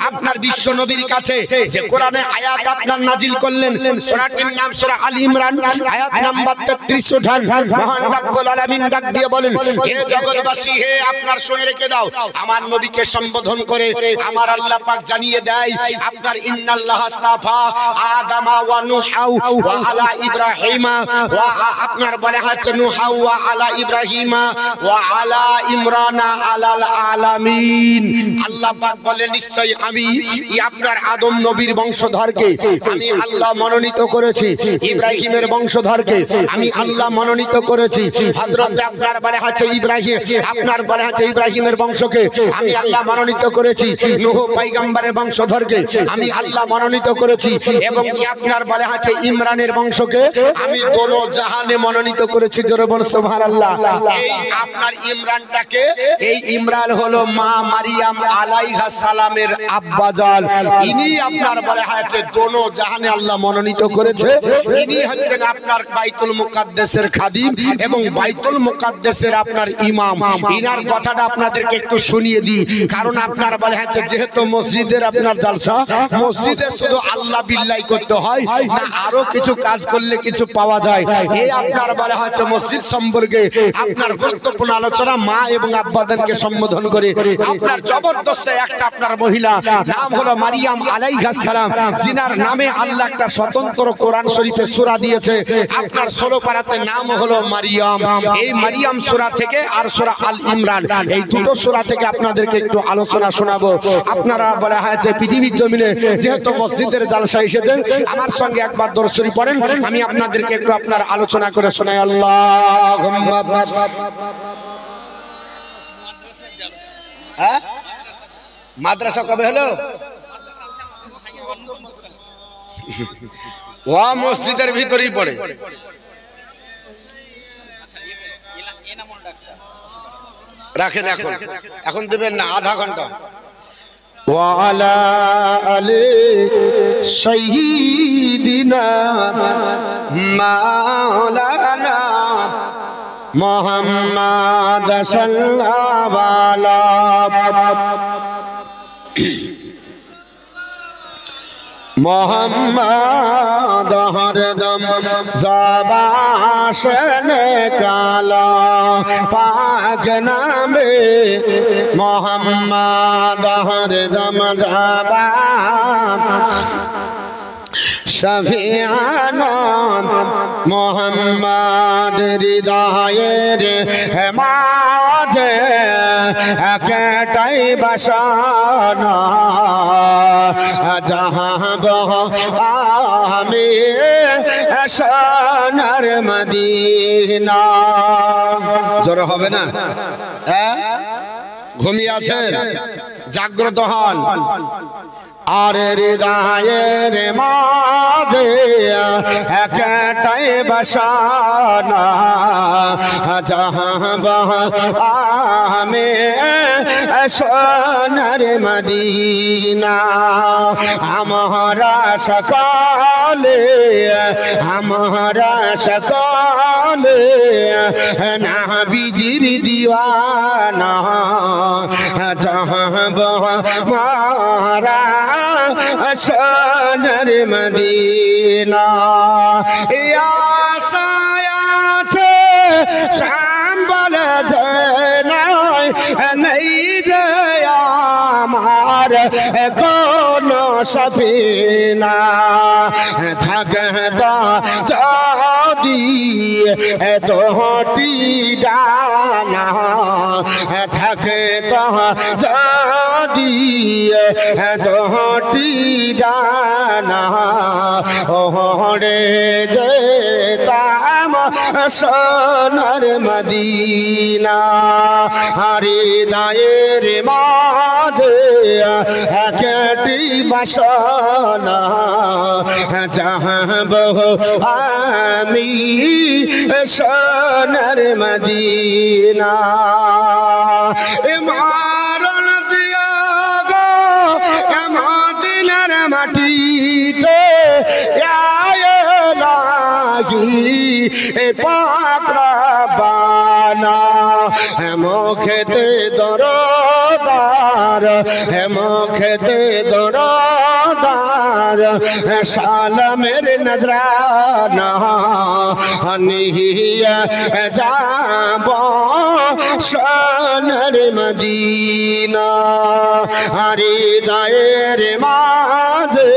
আপনার বিশ্ব নবীর কাছে যে কোরআনে আয়াত আপনার নাজিল করলেন, সূরাটির নাম সূরা আল ইমরান, আয়াত নাম্বার 33 উঠান। মহান রব্বুল আলামিন ডাক দিয়ে বলেন, হে জগৎবাসী, হে আপনার শুনে রেখে দাও। আমার নবীকে সম্বোধন করে আমার আল্লাহ পাক জানিয়ে দেয় আপনার ইন্নাল্লাহ আস্তাফা আদামা ওয়া নূহা ওয়া আলা ইব্রাহিমা ওয়া আপনার বলা আছে নূহা ওয়া আলা ইব্রাহিমা ওয়া আলা ইমরানা আলাল আলামিন। আল্লাহ পাক বলে নিশ্চয়ই আমি আপনার আদম নবীর বংশধরকে আমি আল্লাহ মনোনীত করেছি, ইব্রাহিমের বংশধরকে আমি আল্লাহ মনোনীত করেছি। হযরত আপনার বলা আছে ইব্রাহিম, আপনার বলা আছে ইব্রাহিমের বংশকে আমি আল্লাহ মনোনীত করেছি, নূহ পয়গম্বরের বংশধরকে আমি আল্লাহ মনোনীত করেছি, এবং আপনার বলা আছে ইমরানের বংশকে আমি দোনো জাহানে মনোনীত করেছি। জোরে বল সুবহানাল্লাহ। এই আপনার ইমরানটাকে, এই ইমরান হলো মা মারিয়াম আলাইহা সালামের আব্বাজান। ইনি আপনার বলা আছে দোনো জাহানে আল্লাহ মনোনীত করেছে। ইনি হচ্ছেন আপনার বাইতুল মুকাদ্দাসের খাদিম এবং বাইতুল মুকাদ্দাসের আপনার ইমাম। ইনার কথাটা আপনাদেরকে একটু শুনিয়ে দিই, কারণ আপনার বলা আছে যেহেতু মসজিদের আপনার জালসা, মসজিদে শুধু আল্লাহ বিল্লাহ করতে হয় না, আরো কিছু কাজ করলে কিছু পাওয়া যায়। এই আপনার বলা হচ্ছে মসজিদ সম্পর্কে আপনার গুরুত্বপূর্ণ আলোচনা মা এবং আব্বাদেরকে সম্বোধন করে আপনার জবরদস্ত একটা আপনার মহিলা নাম হলো মারিয়াম আলাইহা সালাম, জিনার নামে আল্লাহ একটা স্বতন্ত্র কোরআন শরীফে সূরা দিয়েছে। আপনার 16 পারাতে নাম হলো মারিয়াম। এই মারিয়াম সূরা থেকে আর সূরা আল ইমরান, এই দুটো সূরা থেকে আপনাদেরকে একটু আলোচনা শোনাবো। আপনারা বলা হয়েছে পৃথিবীর জমিনে যেহেতু মসজিদের জালসা এসেছেন, আমার সঙ্গে একবার দরুদ শরীফ পড়েন, আমি আপনাদেরকে একটু আপনার আলোচনা করে শোনাই। আল্লাহুম্মা মাদ্রাসা কবে হলো? ওয়া মসজিদের ভিতরেই পড়ে। রাখেন, এখন দেবেন না, আধা ঘন্টা। ওয়ালা আলে সাইয়্যিদিনা মাওলানা মুহাম্মদ সাল্লাল্লাহু আলাইহি
मोहम्मद हरदम ज़बान से निकाला पाक नामे मोहम्मद हरदम ज़बान शफियाना मोहम्मद हृदयेर माঝে একটাই বাসনা জাহাব আমি সোনার মদিনা। জোরে হবে না? ঘুমিয়ে আছেন, জাগ্রত হন। আর হৃদয়ের মাঝে একটাই বাসনা জাহাব আমি সোনার মদিনা। আমরা সকলে নবীজির দিওয়ানা জাহাব মারা সোনার মদিনা। আশায়াতে সম্বল নাই নেই যে আমার কোন সফিনা থাকতা যদি তোটি ডানা থাকতা যদি তোটি ডানা ওরে যেতাম সোনার মদিনা। হৃদয়ের মাঝে একটি বাসনা জাহাব আমি সোনার মদিনা। মারণ দিয়া গো মদিনার মাটিতে পাক রব্বানা মুখেতে দরদার মুখেতে দরদার সালামের নজরানা নিয়ে যাব সোনার মদিনা। হৃদয়ের মাঝে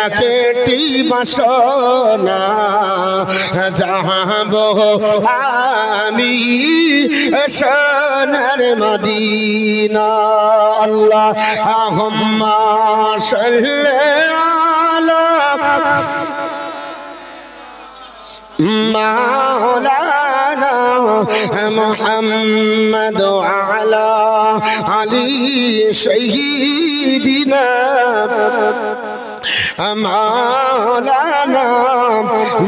একটি বাসনা যাহাব আমি সোনার মদিনা। আল্লাহুম্মা সাল্লি আলা মাওলানা মুহাম্মদ ওয়া আলা আলি সাইয়্যিদিনা মাওলানা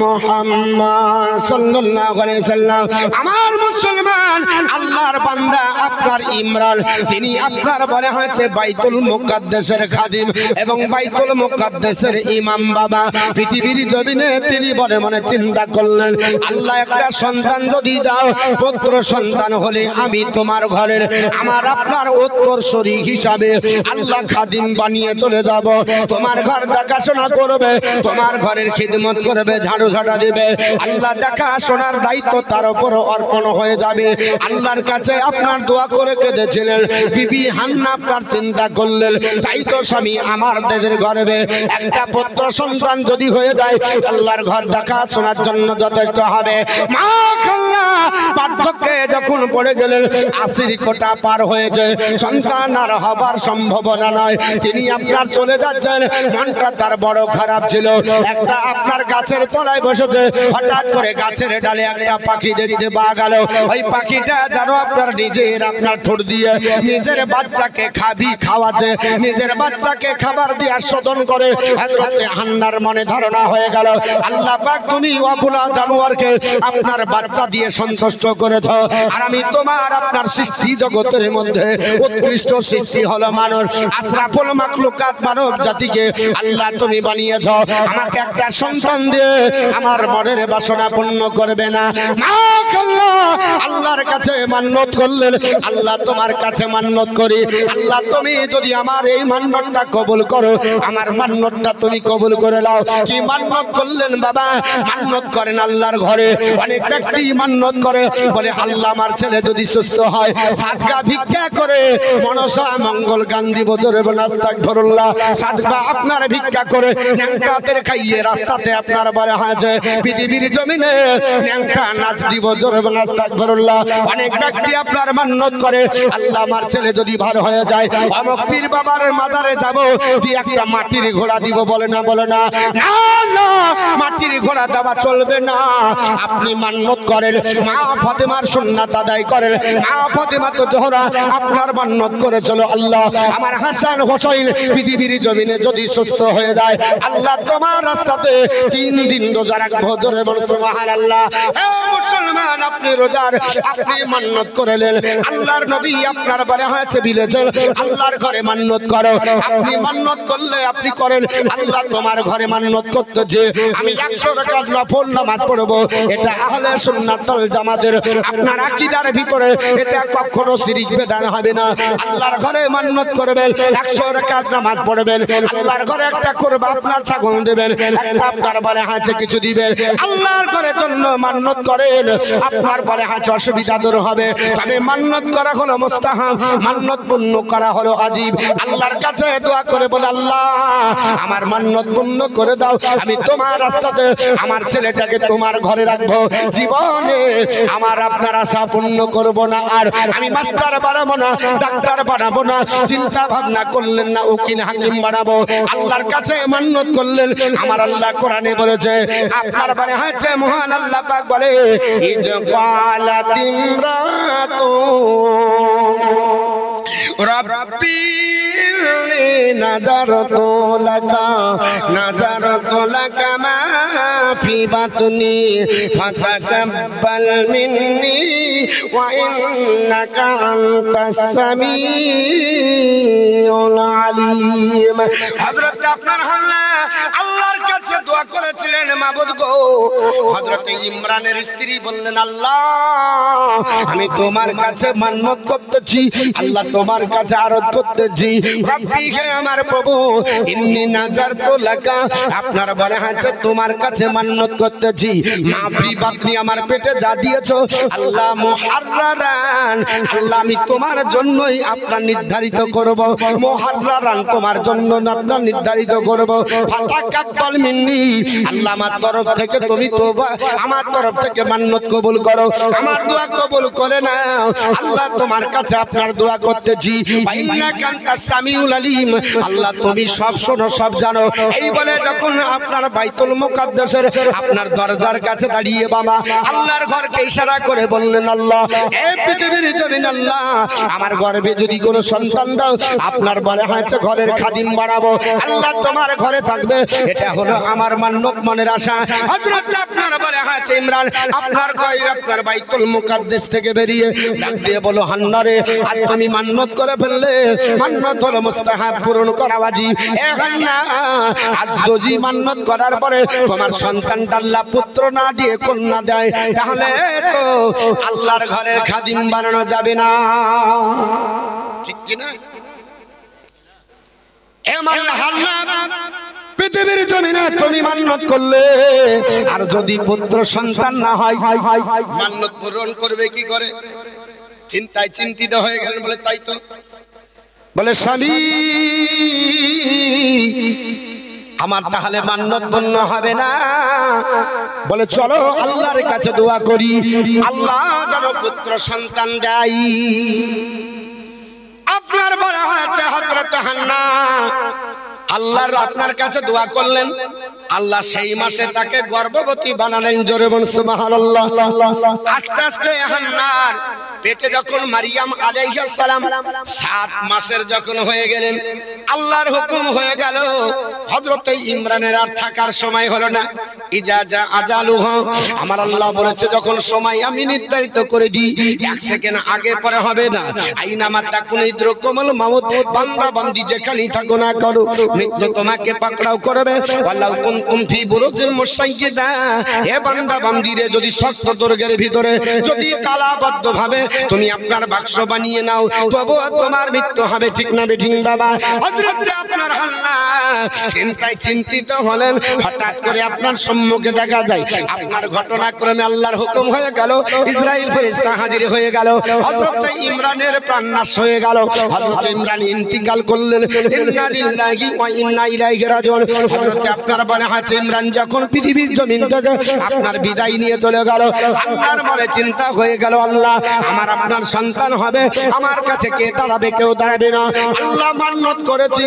মুহাম্মদ সাল্লাল্লাহু আলাইহি সাল্লাম। আমার মুসলমান আল্লাহর বান্দা আপনার ইমরান, তিনি আপনার বলে হয়েছে বাইতুল মুকাদ্দাসের খাদিম এবং বাইতুল মুকাদ্দাসের ইমাম বাবা। পৃথিবীর জমিনে তিনি বলে মনে চিন্তা করলেন, আল্লাহ একটা সন্তান যদি দাও, পুত্র সন্তান হলে আমি তোমার ঘরের আমার আপনার উত্তরসূরি হিসাবে আল্লাহ খাদিম বানিয়ে চলে যাব। তোমার ঘর দেখাশোনা করবে, তোমার ঘরের খিদমত করবে, ঝাড়ু ঝাঁটা দিবে। আল্লাহ দেখাশোনার দায়িত্ব তার উপর অর্পণ হয়ে যাবে। আল্লাহর কাছে আপনার দোয়া করে কেঁদেছিলেন, বিবি হান্না আপনার চিন্তা করলেন, তাই তো স্বামী আমার দেশের গর্বে একটা পুত্র সন্তান যদি হয়ে যায় আল্লাহর ঘর দেখাশোনার জন্য যথেষ্ট হবে। মা খাল্লা বার্ধক্যে যখন পড়ে গেলেন, 80 কোটা পার হয়েছে, সন্তান আর হবার সম্ভাবনা নয়, তিনি আপনার চলে যাচ্ছেন। মনটা তার বড় খারাপ ছিল। একটা আপনার গাছের তলায় বসেছে, হঠাৎ করে গাছের ডালে একটা পাখি দেখতে পাওয়া গেল। ওই পাখিটা যেন আপনার নিজের আপনার ঠোঁট দিয়ে নিজের বাচ্চাকে খাওয়াতে, নিজের বাচ্চাকে খাবার দিয়ে আস্বাদন করে। হযরতে হান্নার মনে ধারণা হয়ে গেল, আল্লাহ পাক তুমি অবলা জানোয়ারকে আপনার বাচ্চা দিয়ে সন্তুষ্ট করেছ, আর আমি তোমার আপনার সৃষ্টি জগতের মধ্যে উৎকৃষ্ট সৃষ্টি হলো মানুষ, আশরাফুল মাখলুকাত মানব জাতিকে আল্লাহ তুমি বানিয়েছ, আমাকে একটা সন্তান দিয়ে আমার মনের বাসনা পূর্ণ করবে না? আল্লাহর কাছে মান্নত করলেন, আল্লাহ তোমার কাছে মান্নত করি, আল্লাহ তুমি যদি আমার এই মান্নতটা কবুল করো, আমার মান্নতটা তুমি কবুল করে নাও। কি মান্নত করলেন বাবা? মান্নত করেন আল্লাহর ঘরে। অনেক ব্যক্তি মান্নত করে বলে আল্লাহ আমার ছেলে যদি সুস্থ হয়, সাদকা ভিক্ষা করে মনসা মঙ্গল গান দিব জোরে আস্তাগফিরুল্লাহ। সাদকা আপনার ভিক্ষা করে ন্যাংটাদের খাইয়ে রাস্তাতে আপনার বলে হয় যে পৃথিবীর জমিনে ন্যাংটা নাচ দিব জোরে আস্তাগফিরুল্লাহ। অনেক ব্যক্তি আপনার মান্নত করে আল্লাহ আমার ছেলে যদি ভালো হয়ে যায়, অমুক পীর বাবার মাজারে যাব, দিয়ে একটা মাটির ঘোড়া দিব। বলে না, বলে না, না না, মাটির ঘোড়া দেওয়া চলবে না। আপনি মান্নত করেন, মা ফাতেমার সুন্নাত আদায় করেন। মা ফাতেমা তো জোহরা আপনার মান্নত করেছিল, আল্লাহ আমার হাসান হোসেন পৃথিবীর জমিনে যদি সুস্থ হয়ে যায়, আল্লাহ তোমার রাস্তাতে 3 দিন রোজা রাখবো জোরে বল সুবহানাল্লাহ। হে মুসলমান, আপনি রোজার আপনি মান্নত করলেন, আল্লাহর নবী আপনার বলে হয়েছে বিলেছেন আল্লাহর ঘরে মান্নত করো। আপনি মান্নত করলে আপনি করেন, আল্লাহ তোমার ঘরে মান্নত করতে যে আমি 100 রাকাত নফল নামাজ পড়বো, এটা আহলে সুন্নাত ওয়াল জামাতের আপনার আকীদার ভিতরে এটা কখনো শিরক বেদান হবে না। আল্লাহর ঘরে মান্নত করবেন, 100 রাকাত নামাজ পড়বেন, আল্লাহর ঘরে একটা করবা আপনার ছাগল দেবেন, একটা আপনার বলে আছে কিছু দিবেন, আল্লাহর ঘরে জন্য মান্নত করেন, আপনার বলে আছে অসুবিধা দূর হবে। তবে মান্নত করা হলো মুস্তাহাব, মান্নত পূর্ণ করা হলো ওয়াজিব। আল্লাহর কাছে দোয়া করে বলে আল্লাহ আমার মান্নত পূর্ণ করে দাও, আমি তোমার রাস্তাতে আমার ছেলেটাকে তোমার ঘরে রাখবো, জীবনে আমার আপনার আশা পূর্ণ করব না, আর আমি মাস্টার বানাবো না, ডাক্তার বানাবো না, চিন্তা ভাবনা করলেন না উকিল হাকিম বানাবো। আল্লাহর কাছে মান্নত করলেন, আমার আল্লাহ কোরআনে বলেছে, আপনার বলে হয়েছে মহান আল্লাহ পাক বলে ইজ ক্বালাত ইমরাতু রাব্বি নাজারতু লাকা মা ফি বাতনি ফাতাকাব্বাল মিন্নি ওয়া ইন্নাকা আনতাস সামিউল আলিম। হযরত আপনার আল্লাহর কাছে দোয়া করেছিলেন, মাবুদ গো। হযরত ইমরানের স্ত্রী বললেন, আল্লাহ আমি তোমার কাছে মান্নত করতেছি, আল্লাহ তোমার কাছে আরজ করতেছি, রব্বি হে আমার প্রভু, ইন্নী নাজারতু লাকা, আপনার বলে আছে তোমার কাছে মান্নত করতেছি, মাফি বাতনি আমার পেটে যা দিয়েছো আল্লাহ মুহাররারান, আল্লাহ আমি তোমার জন্যই আপনার নির্ধারিত করব, মুহাররারান তোমার জন্য আপনার নির্ধারিত করব, ফাতাকাব্বাল মিন্নি, আল্লাহ আমার তরফ থেকে তুমি তোবা আমার তরফ থেকে মান্নত কবুল করো, আমার দোয়া কবুল করে নাও। আল্লাহ তোমার কাছে আপনার দোয়া করতেছি, ইন্নাকা আনতাস সামিউল আলিম, আল্লাহ তুমি সব শোনো সব জানো। এই বলে যখন আপনার বাইতুল মুকাদ্দাসের আপনার দরজার কাছে দাঁড়িয়ে বাবা আল্লাহর ঘরকে ইশারা করে বললেন, আল্লাহ এই পৃথিবীর জমিন আল্লাহ আমার গর্ভে যদি কোনো সন্তান দাও, আপনার বলে হয়েছে ঘরের খাদিম বানাবো, আল্লাহ তোমার ঘরে থাকবে, এটা হলো আমার মান্নত মনের আশা। হযরত আপনার বলে হয়েছে ইমরান আপনার আপনার বাইতুল মুকাদ্দাস থেকে বেরিয়ে ডাক দিয়ে বলো, হান্না রে আজ তুমি মান্নত করে ফেললে, মান্নত হলো মুস্তাহাব, পূরণ করা ওয়াজিব। এ হান্না আজ যদি মান্নত করার পরে তোমার সন্তানটা আল্লাহ পুত্র না দিয়ে কন্যা দেয়, তাহলে তো আল্লাহর ঘরের খাদিম বানানো যাবে না, ঠিক কি না? এমন হান্না পৃথিবীর জমিনে তুমি মান্নত করলে, আর যদি পুত্র সন্তান না হয় মান্নত পূরণ করবে কি করে? চিন্তায় চিন্তিত হয়ে গেলেন, বলে তাই তো, বলে স্বামী আমার তাহলে মান্নত পূর্ণ হবে না, বলে চলো আল্লাহর কাছে দোয়া করি, আল্লাহ যেন পুত্র সন্তান দেয়। আপনার বলা হয়েছে হযরত হান্না আল্লাহর আপনার কাছে দোয়া করলেন, আল্লাহ সেই মাসে তাকে গর্ভবতী বানালেন, জোরে বলুন সুবহানাল্লাহ। আস্তে আস্তে হান্নার পেটে যখন মারিয়াম আলাইহিস সালাম 7 মাসের যখন হয়ে গেলেন, আল্লাহর হুকুম হয়ে গেল হযরত ইমরানের আর থাকার সময় হলো না। ইজা জা আজালুহু, আমার আল্লাহ বলেছে যখন সময় আমি নির্ধারিত করে দিই 1 সেকেন্ড আগে পরে হবে না। আইনামা তাকুনু ইদরকুমুল মাউত, বান্দা বান্দি যেখানেই থাকো না করো মৃত্যু তোমাকে পাকড়াও করবে। ওয়ালাউ কুনতুম ফি বুরুজিন মুশাইয়্যিদা, হে বান্দা বান্দিরে যদি শক্ত দুর্গের ভিতরে যদি তালাবদ্ধ ভাবে তুমি আপনার বাক্স বানিয়ে নাও, তবুও তোমার মৃত্যু হবে। ঠিক না বেঠিক বাবা? হযরত আপনার হাল্লা চিন্তায় চিন্তিত হলেন। হঠাৎ করে আপনার সম্মুখে দেখা যায় আপনার ঘটনাক্রমে আল্লাহর হুকুম হয়ে গেল, ইসরাইল ফেরেশতা হাজির হয়ে গেল। হযরত ইমরানের প্রাণ নাশ হয়ে গেল। হযরত ইমরান ইন্তিকাল করলেন। ইন্না লিল্লাহি ওয়া ইন্না ইলাইহি রাজিউন। হযরত আপনার বলে আছে ইমরান যখন পৃথিবীর জমিন থেকে আপনার বিদায় নিয়ে চলে গেল, আপনার মনে চিন্তা হয়ে গেল, আল্লাহ আমার আপনার সন্তান হবে, আমার কাছে কে দাঁড়াবে? কেউ দাঁড়াবে না। আল্লাহ মান্নত করেছি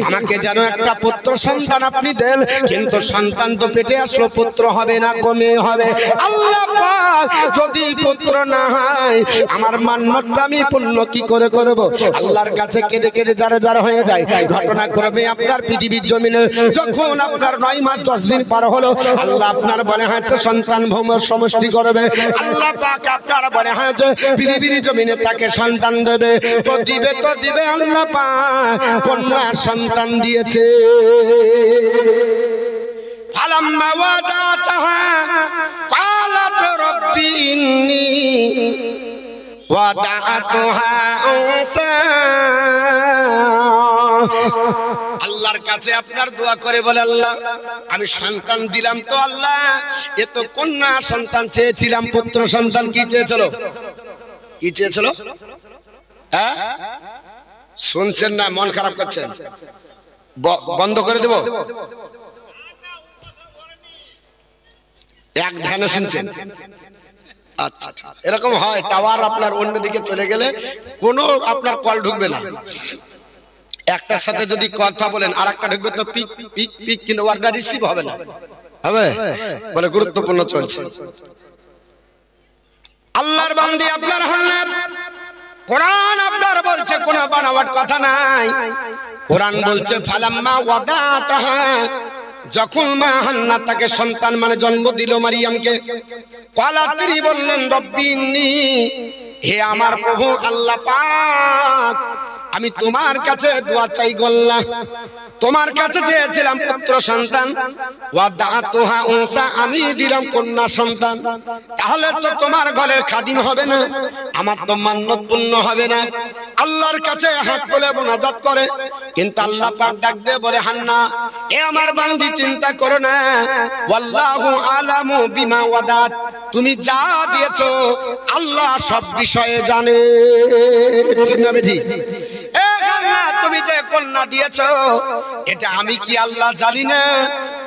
আমাকে যেন একটা পুত্র সন্তান আপনি দেন, কিন্তু সন্তান তো পেটে আসলো, পুত্র হবে না কমে হবে। আল্লাহ পাক যদি পুত্র না হয় আমার মান্নতটা আমি পূর্ণ কি করে করব? আল্লাহর কাছে কেঁদে কেঁদে যারা যারা হয়ে যায়। ঘটনাক্রমে আপনার পৃথিবীর জমিনে যখন আপনার 9 মাস 10 দিন পার হলো, আল্লাহ আপনার বলে হয়েছে সন্তান ভৌমের সমষ্টি করবে। আল্লাহ পাক আপনার বলে হয়েছে পৃথিবীর জমিনে তাকে সন্তান দেবে। তো দিবে আল্লাহ পাক কন্যা সন্তান দিয়েছে। ফালাম্মা ওয়াদাতাহা ক্বালাত রব্বি ইন্নী ওয়াদাতুহা উনসা। আল্লাহর কাছে আপনার দোয়া করে বলে আল্লাহ আমি সন্তান দিলাম তো, আল্লাহ এ তো কন্যা সন্তান চেয়েছিলাম, পুত্র সন্তান কি চেয়েছিল? কি চেয়েছিল? হ্যাঁ শুনছেন না? মন খারাপ করছেন? বন্ধ করে দেব? এক ধ্যানে শুনছেন? আচ্ছা এরকম হয়, টাওয়ার আপনার অন্যদিকে চলে গেলে কোনো আপনার কল ঢুকবে না। একটার সাথে যদি কথা বলেন আর একটা ঢুকবে তো পিক পিক পিক, কিন্তু ওয়ার্ডটা রিসিভ হবে না। হবে বলে গুরুত্বপূর্ণ চলছে। আল্লাহর বান্দি আপনার হাল্লাত কোরআন আপনার বলছে কোনো বানাওয়াট কথা নাই। কোরআন বলছে ফালাম্মা ওয়াদাতাহা, যখন মা হান্না তাকে সন্তান মানে জন্ম দিল মারিয়ামকে, ক্বালা তিনি বললেন রব্বি ইন্নী, হে আমার প্রভু আল্লাহ পাক আমি তোমার কাছে দোয়া চাই গল্লাহ, তোমার কাছে চেয়েছিলাম পুত্র সন্তান, ওয়াদাতুহা উনসা আমি দিলাম কন্যা সন্তান। তাহলে তো তোমার ঘরের খাদিম হবে না, আমার তো মান্নত পূর্ণ হবে না। আল্লাহর কাছে হাত তুলে মুনাজাত করে, কিন্তু আল্লাহ পাক ডাক দিয়ে বলে হান্না এ আমার বান্দি চিন্তা করো না, ওয়াল্লাহু আলামু বিমা ওয়াদাত, তুমি যা দিয়েছো আল্লাহ সব বিষয়ে জানে। ঠিক না বেঠি? এ আল্লাহ তুমি যে কন্যা দিয়েছো এটা আমি কি আল্লাহ জানি না?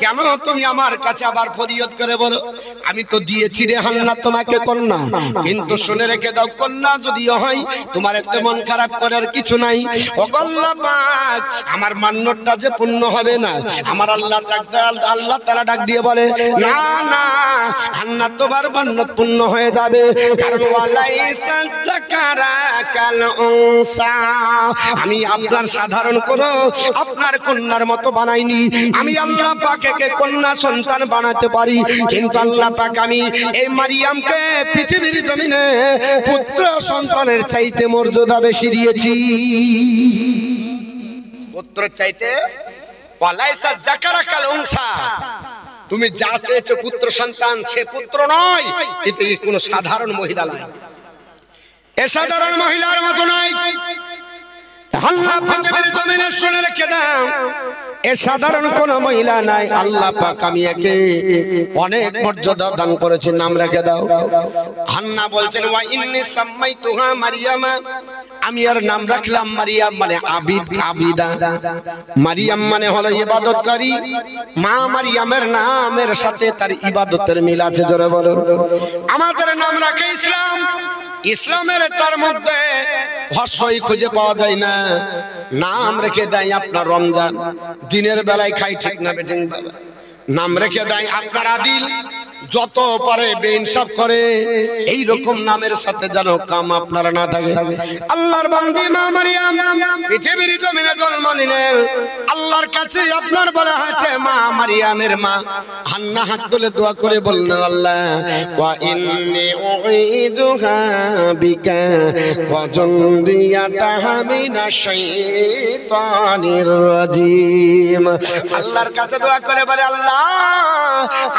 কেন তুমি আমার কাছে আবার ফরিয়াদ করে বলো? আমি তো দিয়েছি রে হান্না তোমাকে কন্যা, কিন্তু শুনে রেখে দাও কন্যা যদিও হয় তোমার এতে মন খারাপ করার কিছু নাই। ও আল্লাহ পাক আমার মান্যতটা যে পূর্ণ হবে না, আমার আল্লাহ আল্লাহ তাআলা ডাক দিয়ে বলে না না হান্না তোমার মান্যত পূর্ণ হয়ে যাবে, কারণ ওয়ালাইসা যাকারা কাল উনসা, আমি আপনার সাধারণ কোনো আপনার কন্যার মতো বানাইনি। আমি আল্লাহ পাককে কন্যা সন্তান বানাতে পারি, কিন্তু আল্লাহ পাক আমি এই মারিয়ামকে পৃথিবীর জমিনে পুত্র সন্তানের চাইতে মর্যাদা বেশি দিয়েছি। পুত্রের চাইতে ওয়ালাইসা যাকারা কাল উনসা, তুমি যা চেয়েছো পুত্র সন্তান সে পুত্র নয়, কিন্তু কোনো সাধারণ মহিলা নয়, এ সাধারণ মহিলার মতো নয়। আল্লাহ পৃথিবীর জমিনে শুনে রেখে দাও এ সাধারণ কোন মহিলা নাই। আল্লাহ পাক আমি একে অনেক মর্যাদা দান করেছে, নাম রেখে দাও। হান্না বলছেন ওয়া ইন্নী সাম্মাইতুহা মারিয়ামা, আমি আর নাম রাখলাম মারিয়াম মানে আবিদ আবিদা। মারিয়াম মানে হলো ইবাদতকারী। মা মারিয়ামের নামের সাথে তার ইবাদতের মিল আছে, জোরে বলুন। আমাদের নাম রাখে ইসলাম, ইসলামের তার মধ্যে ভাষ্যই খুঁজে পাওয়া যায় না। নাম রেখে দেয় আপনার রমজান, দিনের বেলায় খাই, ঠিক না বেঠিক বাবা? নাম রেখে দেয় আপনার আদিল, যত পারে বেইনসাফ করে, এই রকম নামের সাথে যেন কাম আপনারা না থাকে। আল্লাহর বান্দি মা মারিয়াম
পৃথিবীর জমিনে জন্ম নিলেন আল্লাহর কাছে আপনার বলা হয়েছে মা মারিয়ামের মা হান্না হাত তুলে দোয়া করে বললেন আল্লাহ ওয়া ইন্নী উঈদুহা বিকা ওয়া যুররিয়াতাহা মিনাশ শাইতানির রাজিম। আল্লাহর কাছে দোয়া করে বলে আল্লাহ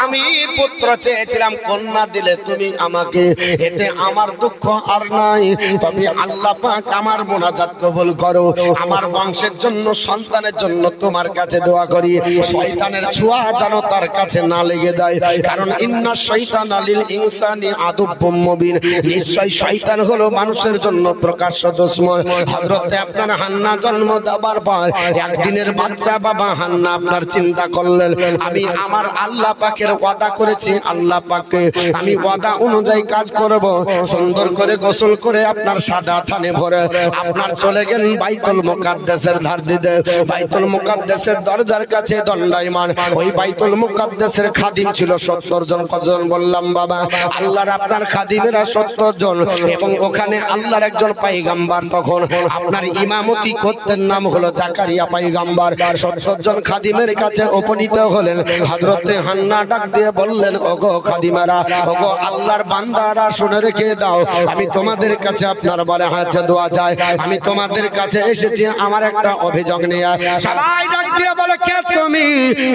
আমি পুত্র চেয়েছিলাম, কন্যা দিলে তুমি আমাকে, এতে আমার দুঃখ আর নাই। তবে আল্লাহ পাক আমার মুনাজাত কবুল করো, আমার বংশের জন্য সন্তানের জন্য তোমার কাছে দোয়া করি, শয়তানের ছোঁয়া যেন তার কাছে না লেগে যায়। কারণ ইন্না শাইতানা লিল ইনসানি আদুব্বুম মুবিন, নিশ্চয় শয়তান হলো মানুষের জন্য প্রকাশ্য দুশমন। হযরতে আপনার হান্না জন্ম দেবার পর একদিনের বাচ্চা বাবা হান্না আপনার চিন্তা করলেন আমি আমার আল্লাহ পাকের ওয়াদা করেছি, আল্লাহ পাককে আমি ওয়াদা অনুযায়ী কাজ করব। সুন্দর করে গোসল করে আপনার সাদা থানে ভরে আপনার চলে গেলেন বাইতুল মুকাদ্দাসের ধার দিতে। বাইতুল মুকাদ্দাসের দরজার কাছে দণ্ডায়মান ওই বাইতুল মুকাদ্দাসের খাদিম ছিল 70 জন। কতজন বললাম বাবা? আল্লাহর আপনার খাদিমেরা 70 জন, এবং ওখানে আল্লাহর একজন পয়গম্বর তখন আপনার ইমামতি করতেন, নাম হলো জাকারিয়া পয়গম্বর। 70 জন খাদিমের কাছে উপনীত হলেন। হযরতে হান্না ডাক দিয়ে বললেন ওগো খাদিমারা, ওগো আল্লাহর বান্দারা, শুনে রেখে দাও আমি তোমাদের কাছে আপনার বলে হাতে দোয়া যায়, আমি তোমাদের কাছে এসেছি আমার একটা অভিযোগ নিয়ে। সবাই ডাক দিয়ে বলে কে তুমি?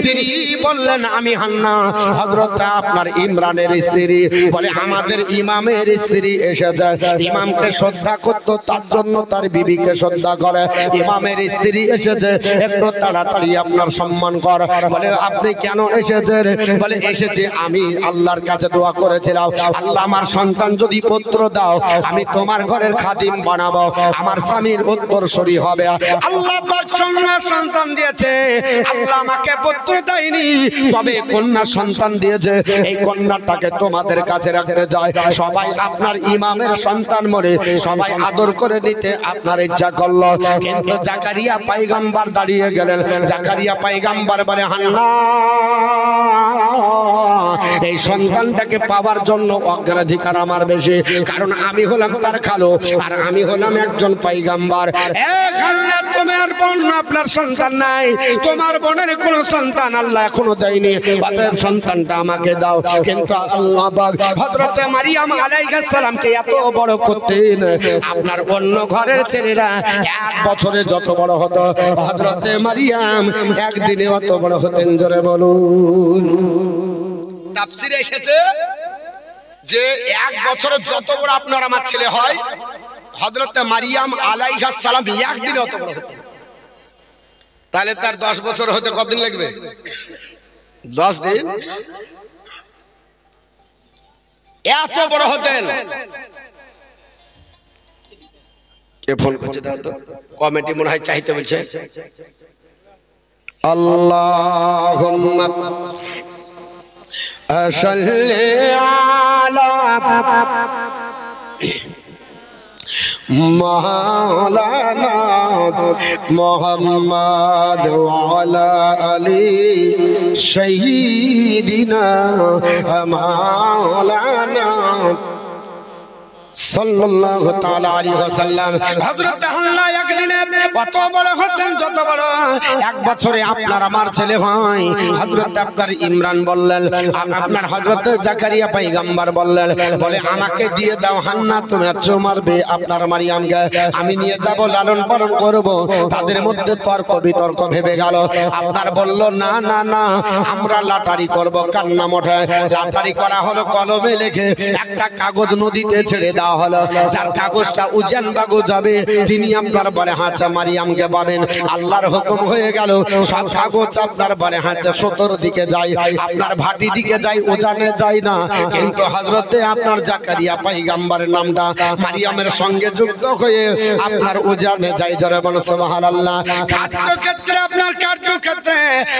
তিনি বললেন আমি হান্না, হযরত আপনার ইমরানের স্ত্রী। বলে আমাদের ইমামের স্ত্রী এসেছে, ইমামকে শ্রদ্ধা করতো তার জন্য তার বিবিকে শ্রদ্ধা করে। ইমামের স্ত্রী এসেছে, একটু তাড়াতাড়ি আপনার সম্মান কর। বলে আপনি কেন এসেছেন? বলে এসেছি আমি আল্লাহর কাছে দোয়া করেছিলাম, আল্লাহ আমার সন্তান যদি পুত্র দাও আমি তোমার ঘরের খাদিম বানাবো, আমার স্বামীর উত্তরসূরি হবে। আল্লাহ পাক সন্তান দিয়েছে, আল্লাহ আমাকে পুত্র দেয়নি, তবে কন্যা সন্তান দিয়েছে। এই কন্যাটাকে তোমাদের কাছে রাখতে যায়। সবাই আপনার ইমামের সন্তান মরে সবাই আদর করে নিতে আপনার ইচ্ছা করলো, কিন্তু জাকারিয়া পয়গম্বর দাঁড়িয়ে গেলেন। জাকারিয়া পয়গম্বর বলে হান্না এই সন্তানটাকে পাওয়ার জন্য অগ্রাধিকার আমার বেশি, কারণ আমি হলাম তার খালো আর আমি হলাম একজন পয়গম্বর। তোমার বোন আপনার সন্তান নাই, তোমার বোনের কোন সন্তান আল্লাহ এখনো দেয়নি, অতএব সন্তানটা আমাকে দাও। কিন্তু আল্লাহ পাক হযরতে মারিয়াম আলাইহিস সালামকে এত বড় করতেন, আপনার অন্য ঘরের ছেলেরা এক বছরে যত বড় হতো হযরতে মারিয়াম একদিনে অত বড় হতেন। জোরে বলুন। তাফসীরে এসেছে যে এক বছরে যত বড় আপনার আমার ছেলে হয়, হযরতে মারিয়াম আলাইহিস সালাম একদিনে অত বড় হতেন। তাহলে তার 10 বছর হতে কতদিন লাগবে? 10 দিন। এত বড় হতেন। কে ফোন করছে? দাও তো, কমিটি মনে হয় চাইতে বলছে। আল্লাহুম্মা সাল্লি আলা মাওলানা মুহাম্মদ ওয়া আলা আলি সাইয়্যিদিনা মাওলানা সাল্লাল্লাহু তাআলা আলাইহি ওয়াসাল্লাম। হযরত হান্না একদিনে কত বড় হতেন, যত বড় এক বছরে আপনার আমার ছেলে হয়। হযরত আপনার ইমরান বললেন, আপনার হযরত জাকারিয়া পয়গম্বর বললেন, বলে আমাকে দিয়ে দাও হান্না, তুমি আচ্ছা মারবে আপনার মারিয়ামকে, আমি নিয়ে যাব লালন পালন করব। তাদের মধ্যে তর্ক বিতর্ক ভেবে গেল। আপনার বলল না না না, আমরা লাটারি করব। কান্না মোটে লাটারি করা হলো, কলমে লিখে একটা কাগজ নদীতে ছেড়ে দাও হলো। যার কাগজটা উজান বাগু যাবে তিনি আপনার বলে হাঁচা মারিয়ামকে পাবেন। আল্লাহর হুকুম হয়ে গেল, সব কাগজ আপনার বলে হাঁচা 70 দিকে যায়, আপনার ভাটি দিকে যায়, উজানে যায় না। কিন্তু হযরতে আপনার জাকারিয়া পয়গম্বরের নামটা মারিয়ামের সঙ্গে যুক্ত হয়ে আপনার উজানে যায়। জোরে বলুন সুবহানাল্লাহ। কার্যক্ষেত্রে আপনার কার্যক্ষেত্রে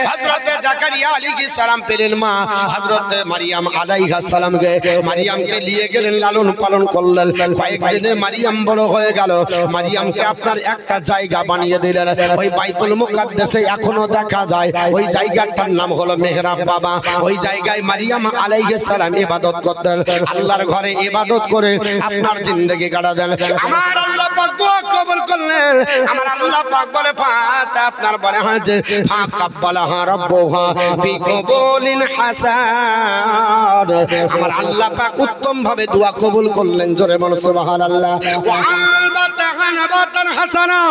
হযরতে জাকারিয়া আলাইহিস সালাম পেলেন মা হযরতে মারিয়াম আলাইহিস সালামকে। মারিয়ামকে নিয়ে গেলেন, লালন পালন করলেন। কয়েকদিনে মারিয়াম বড় হয়ে গেল। মারিয়ামকে আপনার একটা জায়গা বানিয়ে দিলেন, ওই বাইতুল মুকাদ্দাস
মক্কার দেশে এখনো দেখা যায়। ওই জায়গাটার নাম হলো মেহরাব বাবা। ওই জায়গায় মারিয়াম আলাইহিস সালাম ইবাদত করতেন। আল্লাহর ঘরে ইবাদত করে আপনার জিন্দেগি কাটা দেন। আমার আল্লাহ পাক দোয়া কবুল করলেন। আমার আল্লাহ পাক বলে ফাতা আপনার বলে হাজে ফাকাব্বালাহা রাব্বুহা বিকবুলিন হাসান। আমার আল্লাহ পাক উত্তম ভাবে দোয়া কবুল করলেন। জোরে বলো সুবহানাল্লাহ। ওয়া আলবাতাহা নাবাতান হাসানা।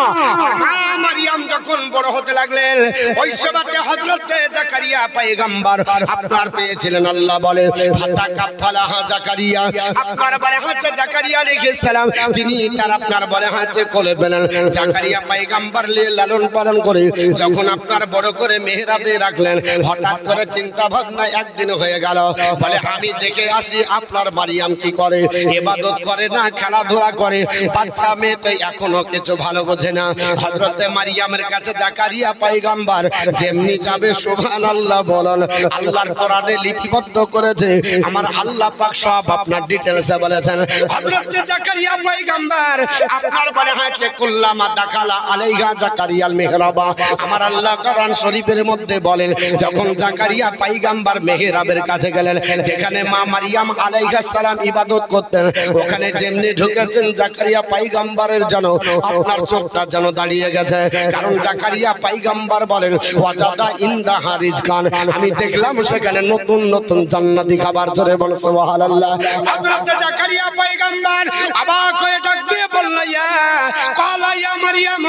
আর মা মারিয়াম যখন বড় হতে লাগলেন, ওই সময়তে হযরত জাকারিয়া পয়গম্বর আপনার পেয়েছিলেন। আল্লাহ বলে ফাতাকাফালাহা জাকারিয়া। আপনার বলে হচ্ছে জাকারিয়া আলাইহিস সালাম, তিনি তার আপনার বলে হচ্ছে কোলে পেলেন। জাকারিয়া পয়গম্বর লালন পালন করে যখন আপনার বড় করে মেহরাবে রাখলেন, হঠাৎ করে চিন্তা ভাবনা একদিন হয়ে গেল। বলে আমি দেখে আসি আপনার মারিয়াম কি করে, ইবাদত করে না খেলাধুলা করে। বাচ্চা মেয়ে তো এখনো কিছু ভালো বোঝে না। হযরতে মারিয়ামের কাছে জাকারিয়া পয়গম্বর যেমনি যাবে সুবহানাল্লাহ বলেন। আল্লাহর কোরআনে লিপিবদ্ধ করেছে। আমার আল্লাহ পাক সব আপনার ডিটেইলসে বলেছেন। হযরতে জাকারিয়া পয়গম্বর আপনার বলে হয়েছে কুল্লামা দাখালা আলাইহা জাকারিয়াল মেহরাবা। আমার আল্লাহ কোরআন শরীফের মধ্যে বলেন, যখন জাকারিয়া পয়গম্বর মেহরাবের কাছে গেলেন, যেখানে মা মারিয়াম আলাইহিস সালাম ইবাদত করতেন, ওখানে যেমনি ঢুকেছেন জাকারিয়া পয়গম্বরের যেন আপনার চোখটা যেন দাঁড়িয়ে গেছে। কারণ জাকারিয়া পয়গম্বর বলেন ওয়াজাদা ইনদাহা রিজকান। আমি দেখলাম সেখানে নতুন নতুন জান্নাতি খাবার। জোরে বল সুবহানাল্লাহ। হযরত জাকারিয়া পয়গম্বর অবাক হয়ে ডাক দিয়ে বললেন ইয়া ক্বালা ইয়া মারিয়াম,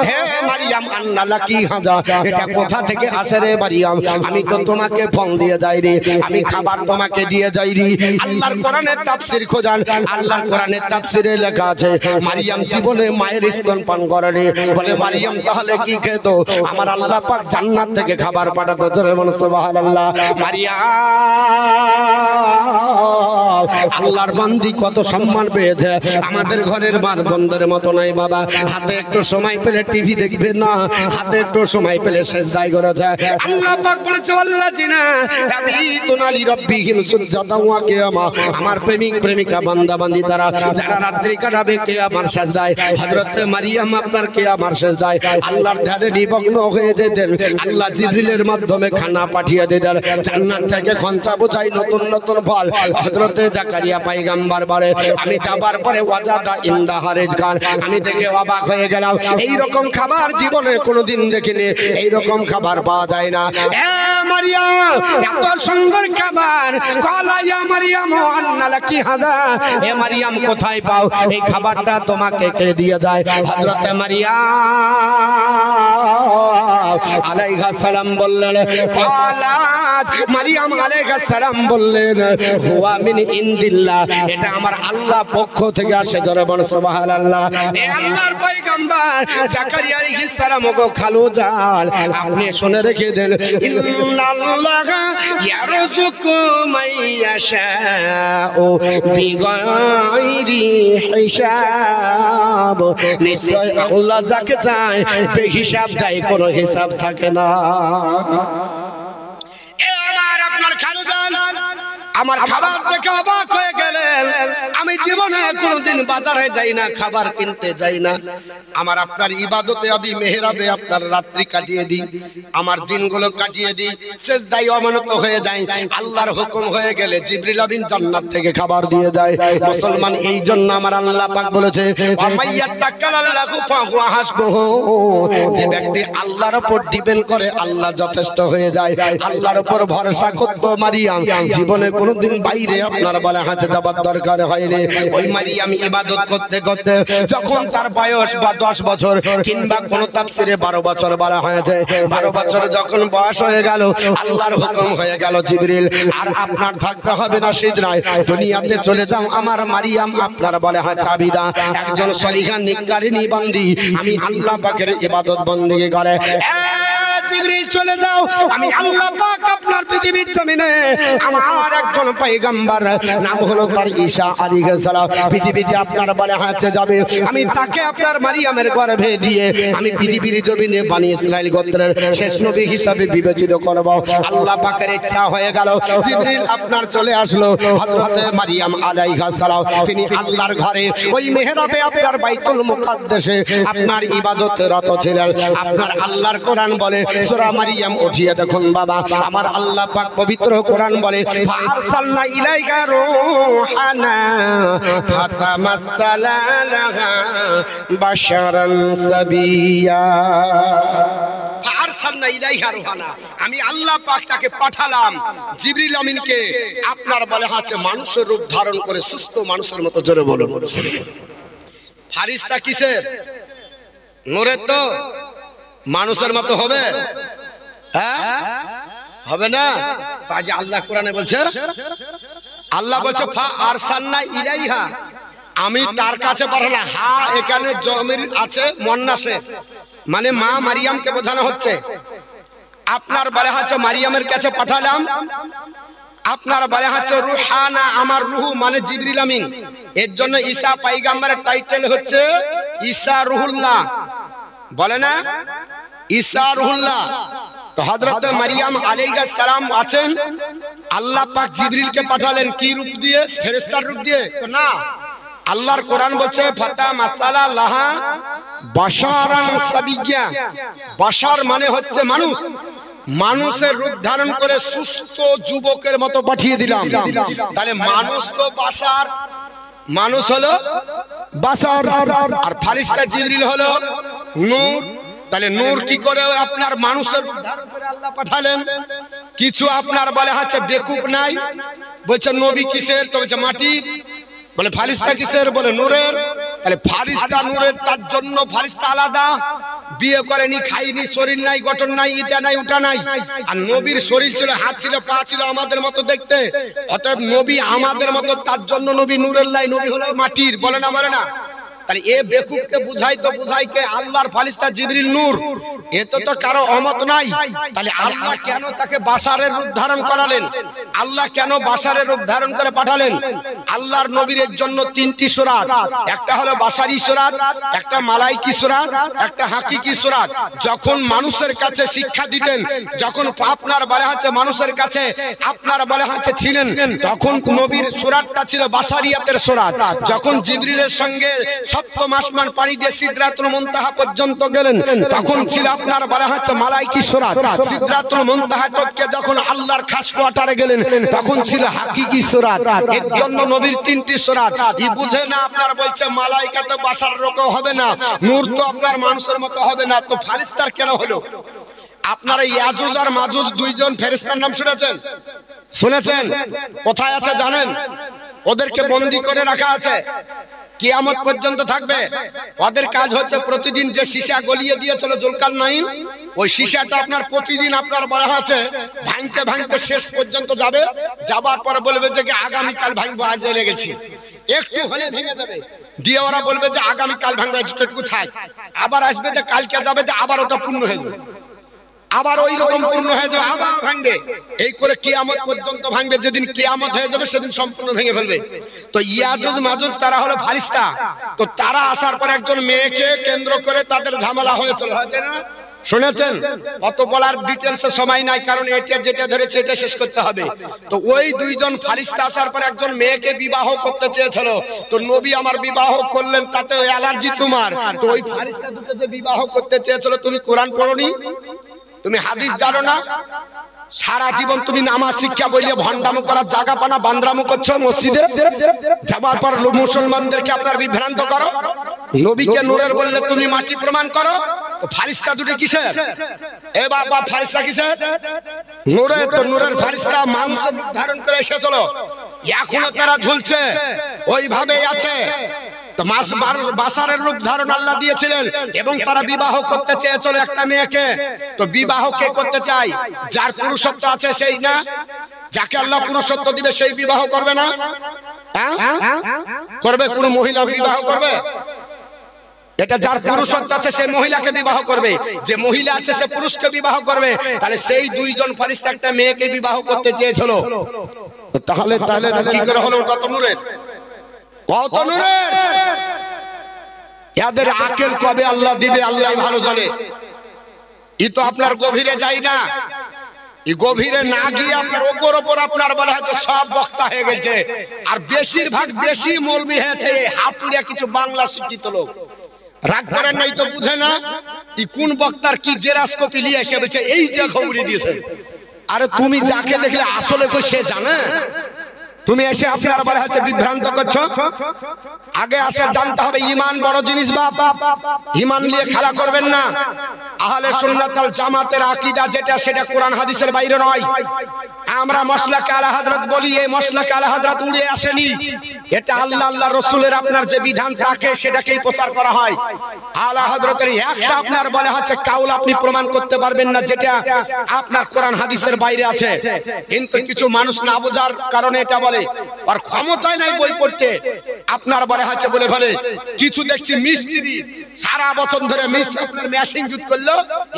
হে মারিয়াম আন্না লাকি হাযা, এটা কোথা থেকে আসে রে মারিয়াম? আমি তো তোমাকে ফোন দিয়ে যাই রে, আমি খাবার তোমাকে দিয়ে যাই রে। আল্লাহর কোরআনের তাফসীর খোঁজান। আল্লাহর কোরআনের তাফসীরে লেখা আছে মারিয়াম জীবনে মায়ের স্তন পান করেনি। বলে মারিয়াম তাহলে কি খেত? আমার আল্লাহ পাক জান্নাত থেকে খাবার পাঠাতো। জোরে বল সুবহানাল্লাহ। মারিয়াম আল্লাহর বান্দি কত সম্মান পেয়েছে। আমাদের ঘরের বার বন্ধের মতো নাই বাবা। হাতে একটু সময় পেলে টিভি দেখবে না, হাতে একটু সময় পেলে সেজদায় করেছে। আল্লাহ পাক বলেছে আল্লাযিনা ইয়াবিতুনা লিরাব্বিহিম সুজদান ওয়া কিয়ামা। আমার প্রেমিক প্রেমিকা বান্দা বান্দি তারা যারা রাত্রি কাটাবে কিয়ামার সেজদায়। হযরত মারিয়াম আপনার কিয়ামার সেজদায় আল্লাহর ধ্যানে নিমগ্ন হয়ে যেতেন। আল্লাহ জিবরিলের মাধ্যমে খানা পাঠিয়ে দিতেন। জান্নাত থেকে খঞ্চা বোঝাই নতুন নতুন ফল। হযরত জাকারিয়া পয়গম্বর বলে আমি যাবার পরে ওয়াজাদা ইনদাহা রিজকান। আমি দেখে অবাক হয়ে গেলাম। এই রকম খাবার জীবনে কোনোদিন দেখিনি। এই রকম খাবার পাওয়া যায় না। এ মারিয়াম এত সুন্দর খাবার। ক্বালা ইয়া মারিয়াম আন্না লাকি হাযা, এ মারিয়াম কোথায় পাও এই খাবারটা? তোমাকে কে দিয়ে যায়? হযরত মারিয়াম আলাইহিস সালাম বললেন ক্বালাত মারিয়াম আলাইহিস সালাম বললেন হুয়া মিন ইনদিল্লাহ, এটা আমার আল্লাহ পক্ষ থেকে আসে। জোরে বল সুবহানাল্লাহ। এ আল্লাহর পয়গম্বর জাকারিয়া আলাইহিস সালাম গো খালু জান, আপনি শুনে রেখে দেন ইন্নাল্লাহা ইয়ারযুকু মাইয়াশাউ বিগাইরি হিসাব। নিশ্চয় আল্লাহ যাকে চায় বেহিসাব দেয়, কোনো হিসাব থাকে না। এ আমার আপনার খালু জান আমার খাবার দেখে অবাক হয়ে গেলেন। আমি জীবনে কোনোদিন বাজারে যাই না, খাবার কিনতে যাই না। আমার আপনার ইবাদতে আমি মেহরাবে আপনার রাত্রি কাটিয়ে দিই, আমার দিনগুলো কাটিয়ে দিই, সেজদায় অমানত হয়ে যায়। আল্লাহর হুকুম হয়ে গেলে জিবরিল আমিন জান্নাত থেকে খাবার দিয়ে যায়। মুসলমান এই জন্য আমার আল্লাহ পাক বলেছে ওয়ামাইয়াতাকাল্লাহু ফাহুয়া হাসবুহু, যে ব্যক্তি আল্লাহর উপর ডিপেন্ড করে আল্লাহ যথেষ্ট হয়ে যায়। আল্লাহর উপর ভরসা করত মারিয়াম, জীবনে কোনদিন বাইরে আপনার বলে হাঁচে যাবার দরকার হয়নি। ওই মারিয়াম ইবাদত করতে করতে যখন তার বয়স বা 10 বছর কিংবা কোন তাফসিরে 12 বছর বলা হয়েছে, 12 বছর যখন বয়স হয়ে গেল আল্লাহর হুকুম হয়ে গেল জিবরিল আর আপনার থাকতে হবে না সিজদায়, দুনিয়াতে চলে যাও। আমার মারিয়াম আপনার বলে হাঁচে আবিদা, একজন সলিহা নিকারিনী বান্দি, আমি আল্লাহ পাকের ইবাদত বন্দেগী করে। জিবরিল চলে যাও, আমি আল্লাহ পাক আপনার পৃথিবীর জমিনে আমার একজন পয়গম্বর নাম হলো তার ঈসা আলাইহিস সালাম পৃথিবীতে আপনার বলে হাঁচে যাবে, আমি তাকে আপনার মারিয়ামের গর্ভে দিয়ে আমি পৃথিবীর জমিনে বনি ইসরাইল গোত্রের শেষ নবী হিসাবে বিবেচিত করব। আল্লাহ পাকের ইচ্ছা হয়ে গেল, জিবরিল আপনার চলে আসলো হযরত মারিয়াম আলাইহিস সালাম, তিনি আল্লাহর ঘরে ওই মেহরাবে আপনার বাইতুল মুকাদ্দাসে আপনার ইবাদতরত ছিলেন। আপনার আল্লাহর কোরআন বলে সূরা মারিয়াম উঠিয়ে দেখুন বাবা, আমার আল্লাহ পাক পবিত্র কোরআন বলে ফারসালনা ইলাইকা রূহানা ফাতামাসসালা লাহা বাশারান সাবিয়া। ফারসালনা ইলাইহা রূহানা, আমি আল্লাহ পাক তাকে পাঠালাম জিবরিল আমিনকে আপনার বলে আছে মানুষের রূপ ধারণ করে সুস্থ মানুষের মতো। জোরে বলুন। ফারিস্তা কিসের? নূরের। তো মানুষের মতো হবে? হ্যাঁ, হবে না। তো আজ আল্লাহ কোরআনে বলছে, আল্লাহ বলছে ফা আরসালনা ইলাইহা, আমি তার কাছে পাঠালাম। হা এখানে জমির আছে মুন্নাসে, মানে মা মারিয়ামকে বোঝানো হচ্ছে। আপনার বলে আছে মারিয়ামের কাছে পাঠালাম, আপনার বলে আছে রূহানা, আমার রূহ মানে জিবরিল আমিন। এর জন্য ঈসা পয়গম্বরের টাইটেল হচ্ছে ঈসা রুহুল্লাহ, বলে না ঈসা রুহুল্লাহ। তো হযরত মারিয়াম আলাইহিস সালাম আছেন, আল্লাহ পাক জিবরিলকে পাঠালেন কি রূপ দিয়ে? ফেরেশতার রূপ দিয়ে তো না। আল্লাহর কোরআন বলছে ফাতা মাসালা লাহা বাশারান সাবিয়্যা, বাশার মানে হচ্ছে মানুষ, মানুষের রূপ ধারণ করে সুস্থ যুবকের মতো পাঠিয়ে দিলাম। তাহলে মানুষ তো বাশার, মানুষ হলো বাশার, আর ফারিস্তা জিবরিল হলো নূর। তাহলে নূর কি করে আপনার মানুষের রূপ ধারণ করে আল্লাহ পাঠালেন? কিছু আপনার বলে আছে বেকুব নাই, বলছে নবী কিসের? তো বলছে মাটির। বলে ফারিস্তা কিসের? বলে নূরের। তাহলে ফারিস্তা নূরের, তার জন্য ফারিস্তা আলাদা, বিয়ে করেনি, খাইনি, শরীর নাই, গঠন নাই, এটা নাই, ওটা নাই। আর নবীর শরীর ছিল, হাত ছিল, পা ছিল আমাদের মতো দেখতে, অতএব নবী আমাদের মতো, তার জন্য নবী নূরের লাই, নবী হলো মাটির। বলে না, বলে না। তাহলে এ বেকুবকে বুঝাই তো বুঝাই কে? আল্লাহর ফারিস্তা জিবরিল নূর, এত তো কারো অমত নাই। তাহলে আল্লাহ কেন তাকে বাশারের রূপ ধারণ করালেন? আল্লাহ কেন বাশারের রূপ ধারণ করে পাঠালেন? আল্লাহর নবীর জন্য তিনটি সূরাত, একটা হলো বাশারি সূরাত, একটা মালাইকি সূরাত, একটা হাকিকি সূরাত। যখন মানুষের কাছে শিক্ষা দিতেন, যখন আপনার বলে আছে মানুষের কাছে আপনার বলে আছে ছিলেন, তখন নবীর সূরাতটা ছিল বাশারিয়াতের সূরাত। যখন জিবরিলের সঙ্গে সপ্তম আসমান পাড়ি দিয়ে সিদরাতুল মুনতাহা পর্যন্ত গেলেন, তখন ছিল আপনার বলা হচ্ছে মালাইকি সূরাত। সিদরাতুল মুনতাহা টপকে যখন আল্লাহর খাস কোয়ার্টারে গেলেন, তখন ছিল হাকিকি সূরাত। এর জন্য নবীর তিনটি সূরাত। ই বুঝে না, আপনার বলছে মালাইকা তো বাশার রকম হবে না, নূর তো আপনার মানুষের মতো হবে না, তো ফারিস্তার কেন হলো? আপনারা ইয়াজুজ আর মাজুজ দুইজন ফেরেশতার নাম শুনেছেন? শুনেছেন? কোথায় আছে জানেন? ওদেরকে বন্দী করে রাখা আছে, কিয়ামত পর্যন্ত থাকবে। ওদের কাজ হচ্ছে প্রতিদিন যে সীসা গলিয়ে দিয়েছিল জুলকারনাইন, ওই সীসাটা আপনার প্রতিদিন আপনার বলা আছে ভাঙতে ভাঙতে শেষ পর্যন্ত যাবে। যাবার পরে বলবে যে আগামীকাল ভাঙবো, আজ লেগেছি, একটু হলে ভেঙে যাবে। দিয়ে ওরা বলবে যে আগামীকাল ভাঙবে, একটু থাক। আবার আসবে যে কালকে যাবে, যে আবার ওটা পূর্ণ হয়ে যাবে, আবার ওই রকম পূর্ণ হয়ে যাবে, আবার ভাঙবে। এই করে কিয়ামত পর্যন্ত ভাঙবে। যেদিন কিয়ামত হয়ে যাবে সেদিন সম্পূর্ণ ভেঙে ফেলবে। তো ইয়াজুজ মাজুজ তারা হলো ফারিস্তা। তো তারা আসার পর একজন মেয়েকে কেন্দ্র করে তাদের ঝামেলা হয়েছিল, হয়েছে না? শুনেছেন? অত বলার ডিটেলস সময় নাই, কারণ এটা যেটা ধরেছে এটা শেষ করতে হবে। তো ওই দুইজন ফারিস্তা আসার পর একজন মেয়েকে বিবাহ করতে চেয়েছিল। তো নবী আমার বিবাহ করলেন, তাতে অ্যালার্জি তোমার। তো ওই ফারিস্তা দুটো যে বিবাহ করতে চেয়েছিল, তুমি কোরআন পড়োনি, তুমি হাদিস জানো না, সারা জীবন তুমি নামাজ শিক্ষা বইলে ভণ্ডামো করার জায়গা পানা, বান্দ্রামো করছো মসজিদে। যাবার পর মুসলমানদেরকে আপনার বিভ্রান্ত করো, নবীকে নূরের বললে তুমি মাটি প্রমাণ করো। তো ফারিস্তা দুটি কিসের? এ বাবা, ফারিস্তা কিসের? নূরের। তো নূরের ফারিস্তা মানুষের ধারণ করে এসেছিল, এখনো তারা ঝুলছে, ওইভাবেই আছে। বাশারের রূপ ধারণ আল্লাহ দিয়েছিলেন, এবং তারা বিবাহ করতে চেয়েছিল একটা মেয়েকে। তো বিবাহ কে করতে চায়? যার পুরুষত্ব আছে সেই না, যাকে আল্লাহ পুরুষত্ব দিবে সেই বিবাহ করবে না? করবে? কোন মহিলা বিবাহ করবে? এটা যার পুরুষত্ব আছে সে মহিলাকে বিবাহ করবে, যে মহিলা আছে সে পুরুষকে বিবাহ করবে। তাহলে সেই দুইজন ফেরেশতা একটা মেয়েকে বিবাহ করতে চেয়েছিল, তাহলে তাহলে কি করে হলো? ওটা তো নূরের, কত নূরের। এদের আকল কবে আল্লাহ দিবে আল্লাহ ভালো জানে। ই তো আপনার গভীরে যায় না, এই গভীরে না গিয়ে আপনার ওপর ওপর আপনার বলা হচ্ছে সব বক্তা হয়ে গেছে। আর বেশিরভাগ বেশি মৌলবি হয়েছে হাতুড়িয়া কিছু বাংলা শিক্ষিত লোক। রাগ করেন নাই তো, বুঝে না কি কোন বক্তার কি জেরাস কপি নিয়ে এসে বলছে এই যে খবরই দিয়েছে। আরে তুমি যাকে দেখলে আসলে কই সে জানে? তুমি এসে আপনার বলা হচ্ছে বিভ্রান্ত করছো। আগে আসে জানতে হবে ঈমান বড় জিনিস বাপ, ঈমান নিয়ে খেলা করবেন না। আহলে সুন্নাত ওয়াল জামাতের আকীদা যেটা সেটা কোরআন হাদিসের বাইরে নয়। আমরা মাসলাকে আলা হযরত বলি, এই মাসলাকে আলা হযরত উড়ে আসেনি। এটা আল্লাহ আল্লাহ রাসূলের আপনার যে বিধান তাকে সেটাকেই প্রচার করা হয়। আলা হযরতের একটা আপনার বলা হচ্ছে কাউল আপনি প্রমাণ করতে পারবেন না যেটা আপনার কোরআন হাদিসের বাইরে আছে। কিন্তু কিছু মানুষ না বোঝার কারণে এটা বলে, আর ক্ষমতায় নাই বই পড়তে আপনার বলে হচ্ছে বলে ফেলে। কিছু দেখছি মিস্ত্রি সারা বছর ধরে আপনার মেশিন জুত করলো,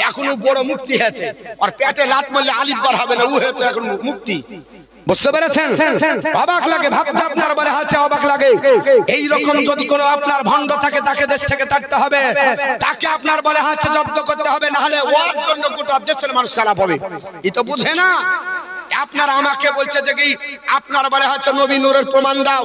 এখনো বড় মুক্তি হয়েছে। আর পেটে লাত মারলে আলিফ বার হবে না, ও হয়েছে এখন মুক্তি। বুঝতে পেরেছেন? অবাক লাগে ভাবতে, আপনার বলে আছে অবাক লাগে। এই রকম যদি কোনো আপনার ভণ্ড থাকে তাকে দেশ থেকে তাড়তে হবে, তাকে আপনার বলে হচ্ছে জব্দ করতে হবে, না হলে ওর জন্য গোটা দেশের মানুষ খারাপ হবে। ই তো বুঝে না। আপনার আমাকে বলছে যে কি আপনার বলে হচ্ছে নবী নূরের প্রমাণ দাও।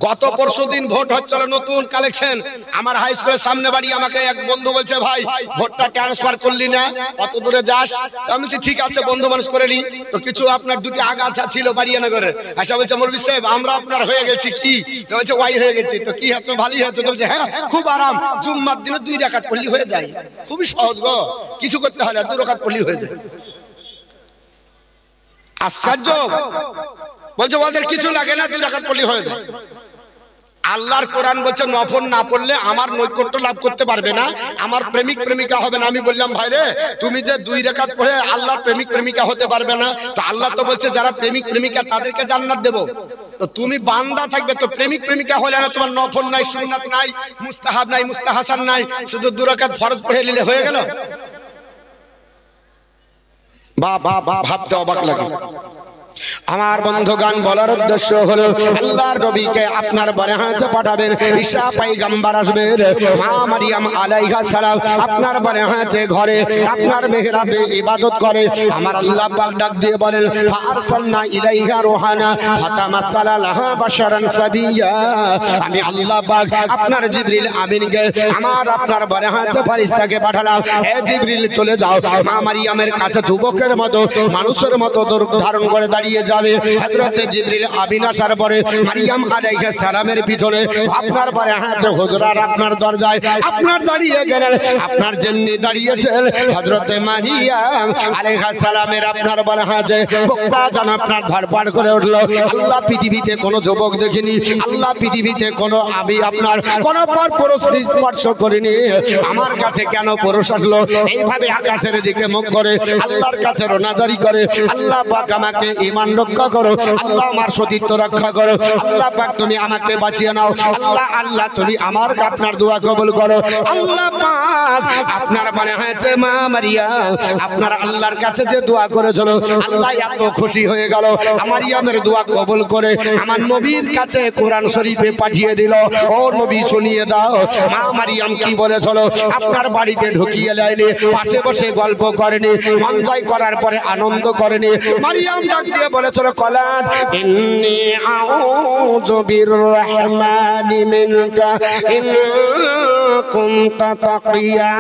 গত পরশুদিন ভোট হচ্ছিল, নতুন কালেকশন আমার হাই স্কুলের সামনে বাড়ি। আমাকে এক বন্ধু বলছে ভাই ভোটটা ট্রান্সফার করলি না, কত দূরে যাস? তো আমি বলছি ঠিক আছে বন্ধু মানুষ করে নি। তো কিছু আপনার দুটি আগাছা ছিল বাড়িয়ানগরের, আচ্ছা বলছে মৌলভী সাহেব আমরা আপনার হয়ে গেছি কি? তো বলছে ওয়াই হয়ে গেছি। তো কি হচ্ছে? ভালোই হচ্ছে। তো বলছে হ্যাঁ খুব আরাম, জুম্মার দিনে 2 রাকাত পড়লি হয়ে যায়, খুবই সহজ গো, কিছু করতে হয় না, 2 রাকাত পড়লি হয়ে যায়। আশ্চর্য। বলছে ওদের কিছু লাগে না, 2 রাকাত পড়লি হয়ে যায়। আল্লাহর কোরআন বলছে নফল না পড়লে আমার নৈকট্য লাভ করতে পারবে না, আমার প্রেমিক প্রেমিকা হবে না। আমি বললাম ভাই রে তুমি যে 2 রাকাত পড়ে আল্লাহর প্রেমিক প্রেমিকা হতে পারবে না, তো আল্লাহ তো বলছে যারা প্রেমিক প্রেমিকা তাদেরকে জান্নাত দেব। তো তুমি বান্দা থাকবে, তো প্রেমিক প্রেমিকা হলে না তোমার নফল নাই, সুন্নাত নাই, মুস্তাহাব নাই, মুস্তাহাসান নাই, শুধু 2 রাকাত ফরজ পড়ে নিলে হয়ে গেল। ভাবতে অবাক লাগে। আমার বন্ধুগান বলার উদ্দেশ্য হলো আল্লাহর নবীকে আপনার বরেহাতে পাঠাবেন, ঈসা পয়গম্বর আসবেন, মা মারিয়াম আলাইহা সালাম আপনার বরেহাতে ঘরে আপনার মিহরাবে ইবাদত করে। আমার আল্লাহ পাক ডাক দিয়ে বলেন ফারসালনা ইলাইহা রুহানা ফাতামাসালা লাহা বাশারান সাবিয়া। আমি আল্লাহ পাক আপনার জিবরিল আমিনকে আমার আপনার বরেহাতে ফেরেশতাকে পাঠালাম, হে জিবরিল চলে যাও মা মারিয়ামের কাছে যুবকের মতো মানুষের মতো রূপ ধারণ করে দাঁড়িয়ে যাবে। হযরত জিবরিল আমিন আসার পরে মারিয়াম আলাইহিস সালামের পিছনে আপনার পরে হাতে হুজরার আপনার দরজায় আপনার দাঁড়িয়ে গেলেন, আপনার জন্য দাঁড়িয়েছেন হযরত মারিয়াম আলাইহিস সালামের আপনার বলে হাতে বুকটা যেন আপনার ধড়ফড় করে উঠল। আল্লাহ পৃথিবীতে কোনো যুবক দেখিনি, আল্লাহ পৃথিবীতে কোনো আমি আপনার কোনো পুরুষ স্পর্শ করিনি, আমার কাছে কেন পুরুষ আসলো? এইভাবে আকাশের দিকে মুখ করে আল্লাহর কাছে রোনাজারি করে, আল্লাহ পাক আমাকে ঈমান রক্ষা করো, আল্লাহ আমার সতীত্ব রক্ষা করো, আল্লাহ পাক তুমি আমাকে বাঁচিয়ে নাও, আল্লাহ আল্লাহ তুমি আমার আপনার দোয়া কবুল করো। আল্লাহ পাক আপনার মনে হয়েছে মা মারিয়াম আপনার আল্লাহর কাছে যে দোয়া করেছিল আল্লাহ এত খুশি হয়ে গেল, মারিয়ামের দোয়া কবুল করে আমার নবীর কাছে কোরআন শরীফে পাঠিয়ে দিল। ও নবী শুনিয়ে দাও মা মারিয়াম কি বলেছিল। আপনার বাড়িতে ঢুকিয়ে লাইনি, পাশে বসে গল্প করেনি, মন জয় করার পরে আনন্দ করেনি। মারিয়াম ডাক দিয়ে বলেছিল কলাত ইন্নী আউযু বিররহমানি মিনকা ইন কুনতা তাকিয়া।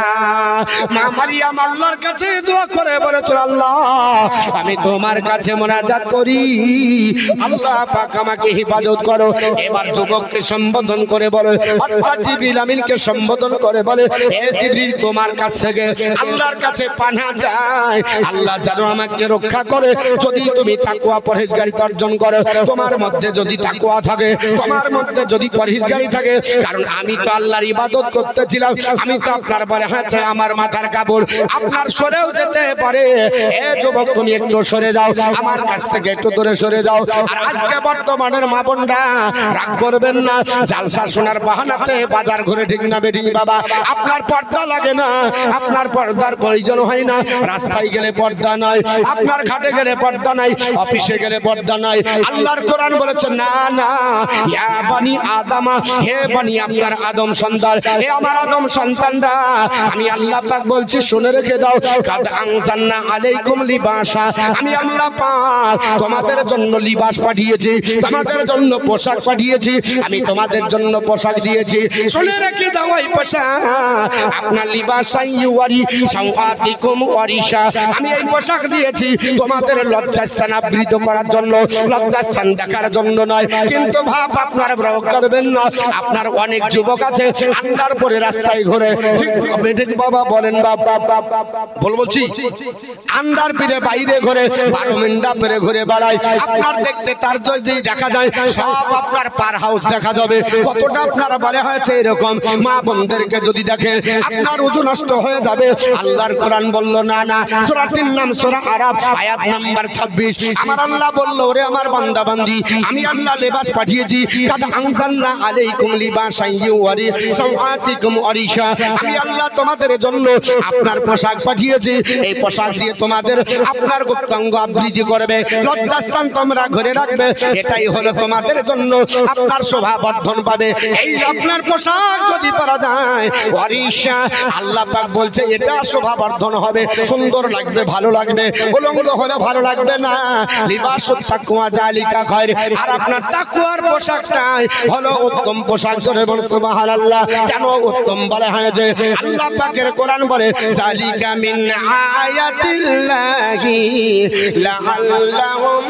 মা মারিয়াম আল্লাহর কাছে দোয়া করে বলেছিল আল্লাহ আমি তোমার কাছে মুনাজাত করি, আল্লাহ পাক আমাকে হেফাজত করো। এবার যুবককে সম্বোধন করে বলে অর্থাৎ জিবরিল আমিনকে সম্বোধন করে বলে হে জিবরিল তোমার কাছ থেকে আল্লাহর কাছে পানা যায়, আল্লাহ যেন আমাকে রক্ষা করে। যদি তুমি তাকওয়া পরহেজগারিতা অর্জন করো, তোমার মধ্যে যদি তাকওয়া থাকে, তোমার মধ্যে যদি পরহেজগারি থাকে, কারণ আমি তো আল্লাহর ইবাদত করতেছিলাম, আমি তো আপনার বলে হচ্ছে আমার মাথার কাপড় আপনার সরেও যেতে পারে। এ যুবক তুমি একটু সরে যাও, আমার কাছ থেকে একটু দূরে সরে যাও। আর আজকে বর্তমানের মা বোনরা রাগ করবেন না, জালসা শোনার বাহানাতে বাজার ঘুরে ঠিক না বেঠিক বাবা, আপনার পর্দা লাগে না, আপনার পর্দার প্রয়োজন হয় না। রাস্তায় গেলে পর্দা নাই, আপনার ঘাটে গেলে পর্দা নাই, অফিসে গেলে পর্দা নাই। আল্লাহর কোরআন বলেছে না না, ইয়া বানি আদমা, হে বানি আপনার আদম সন্তান, হে আমার আদম সন্তানরা, আমি আল্লাহ পাক বলছি শুনে রেখে দাও, কাদ আনজালনা আলাইকুম লিবাসা, আমি আল্লাহ পাক তোমাদের জন্য লিবাস পাঠিয়েছি, তোমাদের জন্য পোশাক পাঠিয়েছি, আমি তোমাদের জন্য পোশাক দিয়েছি। শুনে রেখে দাও এই পোশাক আপনার লিবাসাই ওয়ারি সাওয়াতিকুম ওয়ারিশা, আমি এই পোশাক দিয়েছি তোমাদের লজ্জাস্থান আবৃত করার জন্য, লজ্জাস্থান দেখার জন্য নয়। কিন্তু ভাব আপনারা ব্রক করবেন না, আপনার অনেক যুবক আছে আন্ডার পরে রাস্তায় ঘুরে, ঠিক বাবা বলেন বাবা বলছি আন্ডার পরে বাইরে ঘুরে 12 মিনিটা পরে ঘুরে বেড়ায়। আপনার দেখতে তার যদি দেখা যায় সব আপনার পার হাউস দেখা যাবে। কতটা আপনারা বলে হয়েছে এরকম মা বোনদেরকে যদি দেখেন আপনার ওযু নষ্ট হয়ে যাবে। আল্লাহর কোরআন বলল না না, সূরাটির নাম সূরা আরাফ আয়াত নাম্বার 26। আমার আল্লাহ বলল ওরে আমার বান্দা বান্দি, আমি আল্লাহ লেবাস পাঠিয়েছি, কাদ আনজালনা আলাইকুম লিবাসান ইউরি সাওআতিকুম ওয়ারিশা, আমি আল্লাহ তোমাদের জন্য আপনার পোশাক পাঠিয়েছি, এই পোশাক দিয়ে তোমাদের আপনার গুপ্তাঙ্গ আবৃত্তি করবে, লজ্জাস্থান তোমরা ঘরে রাখবে, এটাই হলো তোমাদের জন্য আপনার শোভা বর্ধন পাবে। এই আপনার পোশাক যদি পরা যায় ওয়ারিশা, আল্লাহ পাক বলছে এটা শোভা বর্ধন হবে, সুন্দর লাগবে, ভালো লাগবে। উলঙ্গ হলে ভালো লাগবে না। লিবাসুত তাকওয়া যালিকা খায়র, আর আপনার তাকওয়ার পোশাকটাই হলো উত্তম পোশাক। জোরে বলুন সুবহানাল্লাহ। কেন উত্তম বলে হয় যে আল্লাহ পাকের কোরআন বলে যালিকা মিন আয়াতিল্লাহি লাআল্লাহুম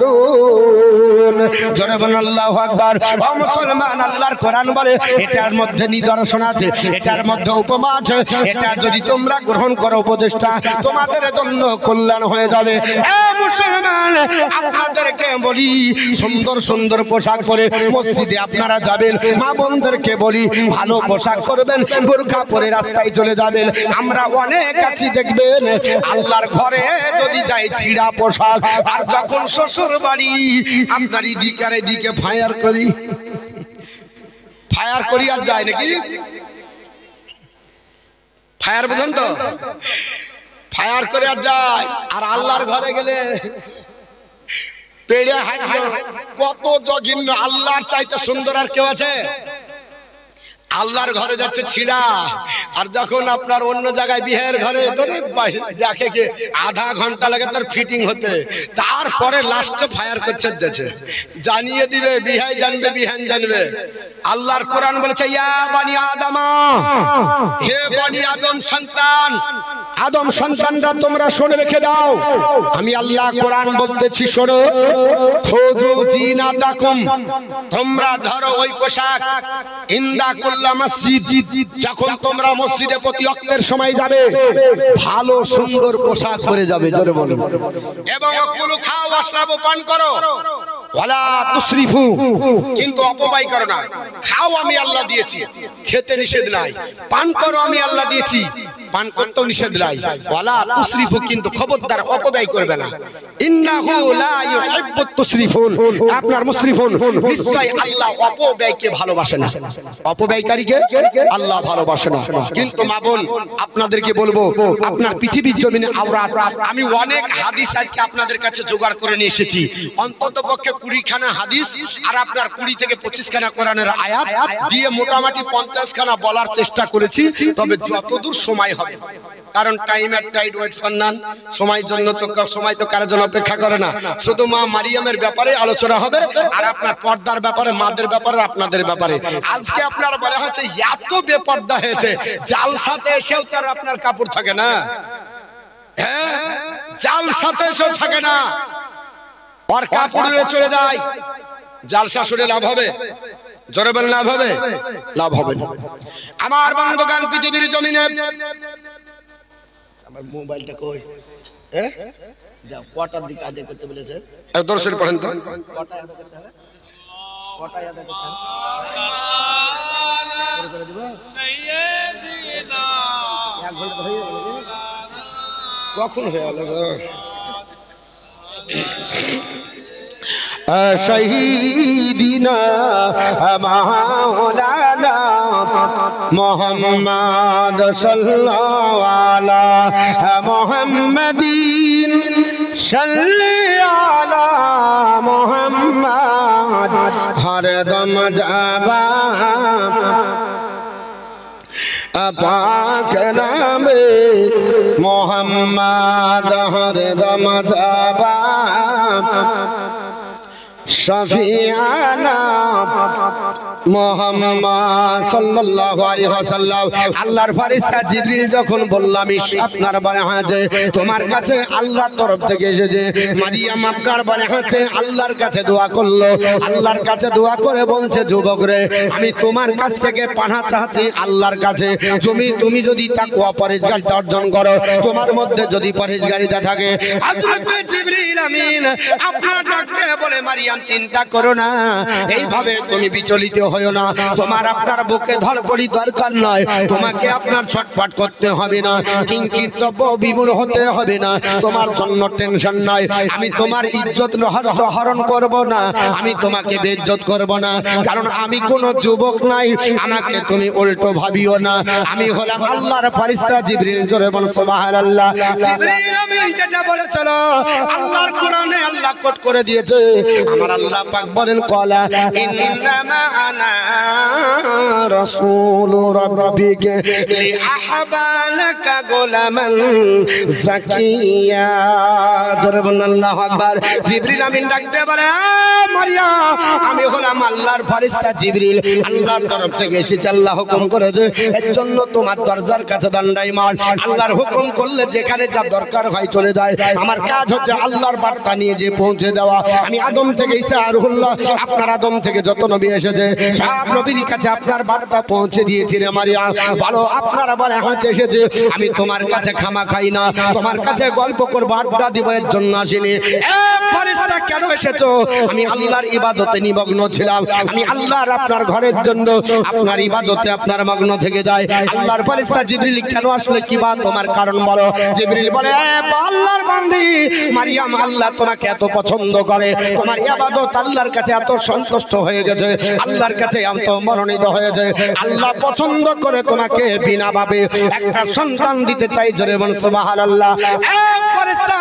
ইয়াযাক্কারুন। জোরে বলুন আল্লাহু আকবার। ও মুসলমান, আল্লাহর কোরআন বলে এটার মধ্যে নিদর্শন আছে, এটার মধ্যে উপমা আছে, এটা যদি তোমরা গ্রহণ করো উপদেশটা তোমাদের জন্য কল্যাণ হয়ে যাবে। এ মুসলমান, আপনাদেরকে বলি সুন্দর সুন্দর পোশাক পরে মসজিদে আপনারা যাবেন, মা বোনদেরকে বলি ভালো পোশাক পরবেন, বোরকা পরে রাস্তায় চলে যাবেন। আমরা অনেক আছি দেখবেন আল্লাহর ঘরে যদি যাই ছিঁড়া পোশাক, আর যখন শ্বশুর বাড়ি আপনার এদিকে ফায়ার করি আর যায় নাকি ফায়ার, বুঝেন তো, ফায়ার করে আর যায়। আর আল্লাহর ঘরে গেলে পেড়ে হাঁটলো, কত জঘন্য। আল্লাহর চাইতে সুন্দর আর কেউ আছে? আল্লাহর ঘরে যাচ্ছে ছিড়া, আর যখন আপনার অন্য জায়গায় বিয়ের ঘরে ধরে দেখে কি আধা ঘন্টা লাগে তার ফিটিং হতে, তারপরে লাস্টে ফায়ার করছে, যাচ্ছে জানিয়ে দিবে, বিহাই জানবে, বিহান জানবে। আল্লাহর কোরআন বলেছে ইয়া বানি আদমা, হে বানি আদম সন্তান, আদম সন্তানরা তোমরা শুনে রেখে দাও, আমি আল্লাহ কোরআন বলতেছি শোনো। খুযু জিনাতাকুম, তোমরা ধরো ওই পোশাক, ইনদা কুল্লা মসজিদ, যখন তোমরা মসজিদে প্রতি ওয়াক্তের সময় যাবে ভালো সুন্দর পোশাক পরে যাবে। জোরে বলুন। এবং কুলু খাও ওয়াশরাবু, পান করো, ওয়ালা তুসরিফু, কিন্তু অপব্যয় করো না। খাও আমি আল্লাহ দিয়েছি, খেতে নিষেধ নাই। পান করো আমি আল্লাহ দিয়েছি, পান করতেও নিষেধ নাই। ওয়ালা তুসরিফু, কিন্তু খবরদার অপব্যয় করবে না। ইন্নাহু লা ইউহিব্বুত তুসরিফুন, আপনার মুসরিফুন, নিশ্চয় আল্লাহ অপব্যয়কে ভালোবাসে না, অপব্যয়কারীকে আল্লাহ ভালোবাসে না। কিন্তু মা বোন, আপনাদেরকে বলবো আপনার পৃথিবীর জমিনে আওরাত, আমি অনেক হাদিস আজকে আপনাদের কাছে জোগাড় করে নিয়ে এসেছি, অন্তত পক্ষে 20 খানা হাদিস আর আপনার 20 থেকে 25 খানা কোরআনের আয়াত দিয়ে মোটামুটি 50 খানা বলার চেষ্টা করেছি। তবে যতদূর সময় হবে, কারণ time and tide wait for none, সময়ের জন্য তো সময় তো কারোর জন্য অপেক্ষা করে না। শুধু মা মারিয়ামের ব্যাপারে আলোচনা হবে, আর আপনার পর্দার ব্যাপারে, মাদের ব্যাপারে, আপনাদের ব্যাপারে। আজকে আপনার বলা হচ্ছে এত বেপর্দা হয়েছে, জালসাতে এসেও তার আপনার কাপড় থাকে না। হ্যাঁ, জালসাতে এসেও থাকে না, আর কাপড় উড়ে চলে যায়। জালসা শুনে লাভ হবে? জোরে বল, লাভ হবে? লাভ হবে না। আমার বন্ধুগণ, পৃথিবীর জমিনে আমার মোবাইলটা কই? হ্যাঁ, দাও, কটার দিকে আদায় করতে বলেছে? দর্শন পড়েন তো, কটা আদায় করতে হবে?
কখন হয়ে গেল গো?
শহীদিনা মাওলানা মুহাম্মদ সাল্লাল্লাহু আলা মুহাম্মাদিন সাল্লি আলা মুহাম্মদ হরদম জাবা পাক নামে মুহাম্মদ হরদম জাবা শফিয়ানা মুহাম্মদ সাল্লাল্লাহু আলাইহি ওয়াসাল্লাম। আল্লাহর ফেরেশতা জিবরিল যখন বলল আমি আপনার বারে হাতে তোমার কাছে আল্লাহর তরফ থেকে এসেছে, মারিয়াম আপনার বারে হাতে আল্লাহর কাছে দোয়া করলো, আল্লাহর কাছে দোয়া করে বলছে যুবক রে আমি তোমার কাছ থেকে পানা চাচ্ছি আল্লাহর কাছে, তুমি যদি তাকওয়া পরহেজগারিতা অর্জন করো, তোমার মধ্যে যদি পরহেজগারিতা থাকে। হযরত জিবরিল আমিন আপনার ডাকতে বলে মারিয়াম চিন্তা করো না, এইভাবে তুমি বিচলিত হয়ো না, তোমার আপনার বুকে ধড়পড়ি দরকার নয়, তোমাকে আপনার ছটফট করতে হবে না, কিংকর্তব্য বিমূঢ় হতে হবে না, তোমার জন্য টেনশন নাই, আমি তোমার ইজ্জত হরণ করব না, আমি তোমাকে বেইজ্জত করব না, কারণ আমি কোনো যুবক নাই, আমাকে তুমি উল্টো ভাবিও না, আমি হলাম আল্লাহর ফেরেশতা জিবরিল। জোরে বল সুবহানাল্লাহ। জিবরিল আমিন যেটা বলেছিল আল্লাহর কোরআনে আল্লাহ কোট করে দিয়েছে, আমার আল্লাহ পাক বলেন ক্বালা ইন্নামা আনা রাসূলু রাব্বিকা লিআহবা লাকা গোলামান যাকিয়া। জোরে বলুন আল্লাহু আকবার। জিবরিল আমিন ডাকতে বলে মারিয়াম আমি হলাম আল্লাহর ফেরেশতা জিবরিল, আল্লাহর তরফ থেকে এসেছে, আল্লাহ হুকুম করেছে এর জন্য তোমার দরজার কাছে দণ্ডায়মান। আল্লাহর হুকুম করলে যেখানে যা দরকার হয় চলে যায়, আমার কাজ হচ্ছে আল্লাহর বার্তা নিয়ে যে পৌঁছে দেওয়া। আমি আদম থেকে ঈসা আর রুহুল্লাহ, আপনার আদম থেকে যত নবী এসেছে সব নবীর কাছে আপনার বার্তা পৌঁছে দিয়েছি রে মারিয়াম। ভালো আপনার আবার হাতে এসেছে, আমি তোমার কাছে ক্ষমা খাই না, তোমার কাছে গল্প করব আড্ডা দিব এর জন্য আসিনি। এ ফেরেশতা কেন এসেছো? আমি আল্লাহর ইবাদতে নিমগ্ন ছিলাম, আমি আল্লাহর আপনার ঘরের জন্য আপনার ইবাদতে আপনার মগ্ন থেকে যায়। আল্লাহর ফেরেশতা জিবরিল কেন আসলে কি বা তোমার কারণ বলো? জিবরিল বলে আল্লাহর বান্দি মারিয়াম আল্লাহ তোমাকে এত পছন্দ করে, তোমার ইবাদত আল্লাহর কাছে এত সন্তুষ্ট হয়ে গেছে, আল্লাহর কাছে এত মনোনীত হয়েছে, আল্লাহ পছন্দ করে তোমাকে বিনা ভাবে একটা সন্তান দিতে চাই। জোরে বল সুবহানাল্লাহ। ফেরেশতা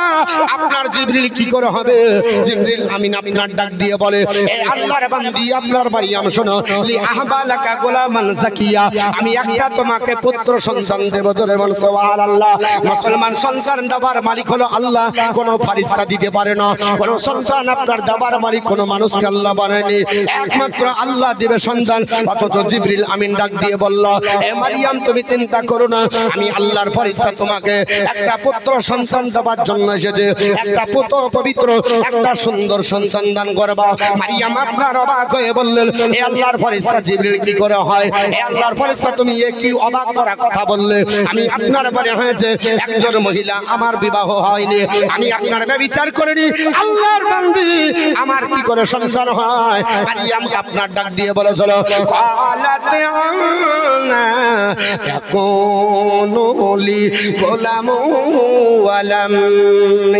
আপনার জিবরিল কি করে হবে? জিবরিল আমিন আপনার ডাক দিয়ে বলে এ আল্লাহর বান্দি আপনার মারিয়াম শোনো, লি আহবালাকা গোলামান যাকিয়া, আমি একটা তোমাকে পুত্র সন্তান দেব। জোরে বল সুবহানাল্লাহ। মুসলমান সন্তান দেবার মালিক হলো আল্লাহ, কোন ফেরেশতা দিতে পারে না। কোন সন্তান আপনার দেবার মালিক কোন মানুষকে আল্লাহ বানায়নি, একমাত্র আল্লাহ দিবে সন্তান। অথচ জিবরিল আমিন ডাক দিয়ে বলল এ মারিয়াম তুমি চিন্তা করো না, আমি আল্লাহর ফেরেশতা তোমাকে একটা পুত্র সন্তান দেবার জন্য এসেছে, একটা পুত্র পবিত্র একটা সুন্দর সন্তান দান করবা। মারিয়াম আপনার অবাক হয়ে বললেন এ আল্লাহর ফেরেশতা জিবরিল কি করে হয়? এ আল্লাহর ফেরেশতা তুমি এ কি অবাক করা কথা বললে? আমি আপনার বারে হয়েছে একজন মহিলা, আমার বিবাহ হয়নি, আমি আপনার ব্যভিচার করিনি, আল্লাহর বান্দি আমার কি করে সন্তান হয়? মারিয়াম আপনার ডাক দিয়ে বলে চলো কালাতে আনা ইয়াকুনু লি গোলামু ওয়ালাম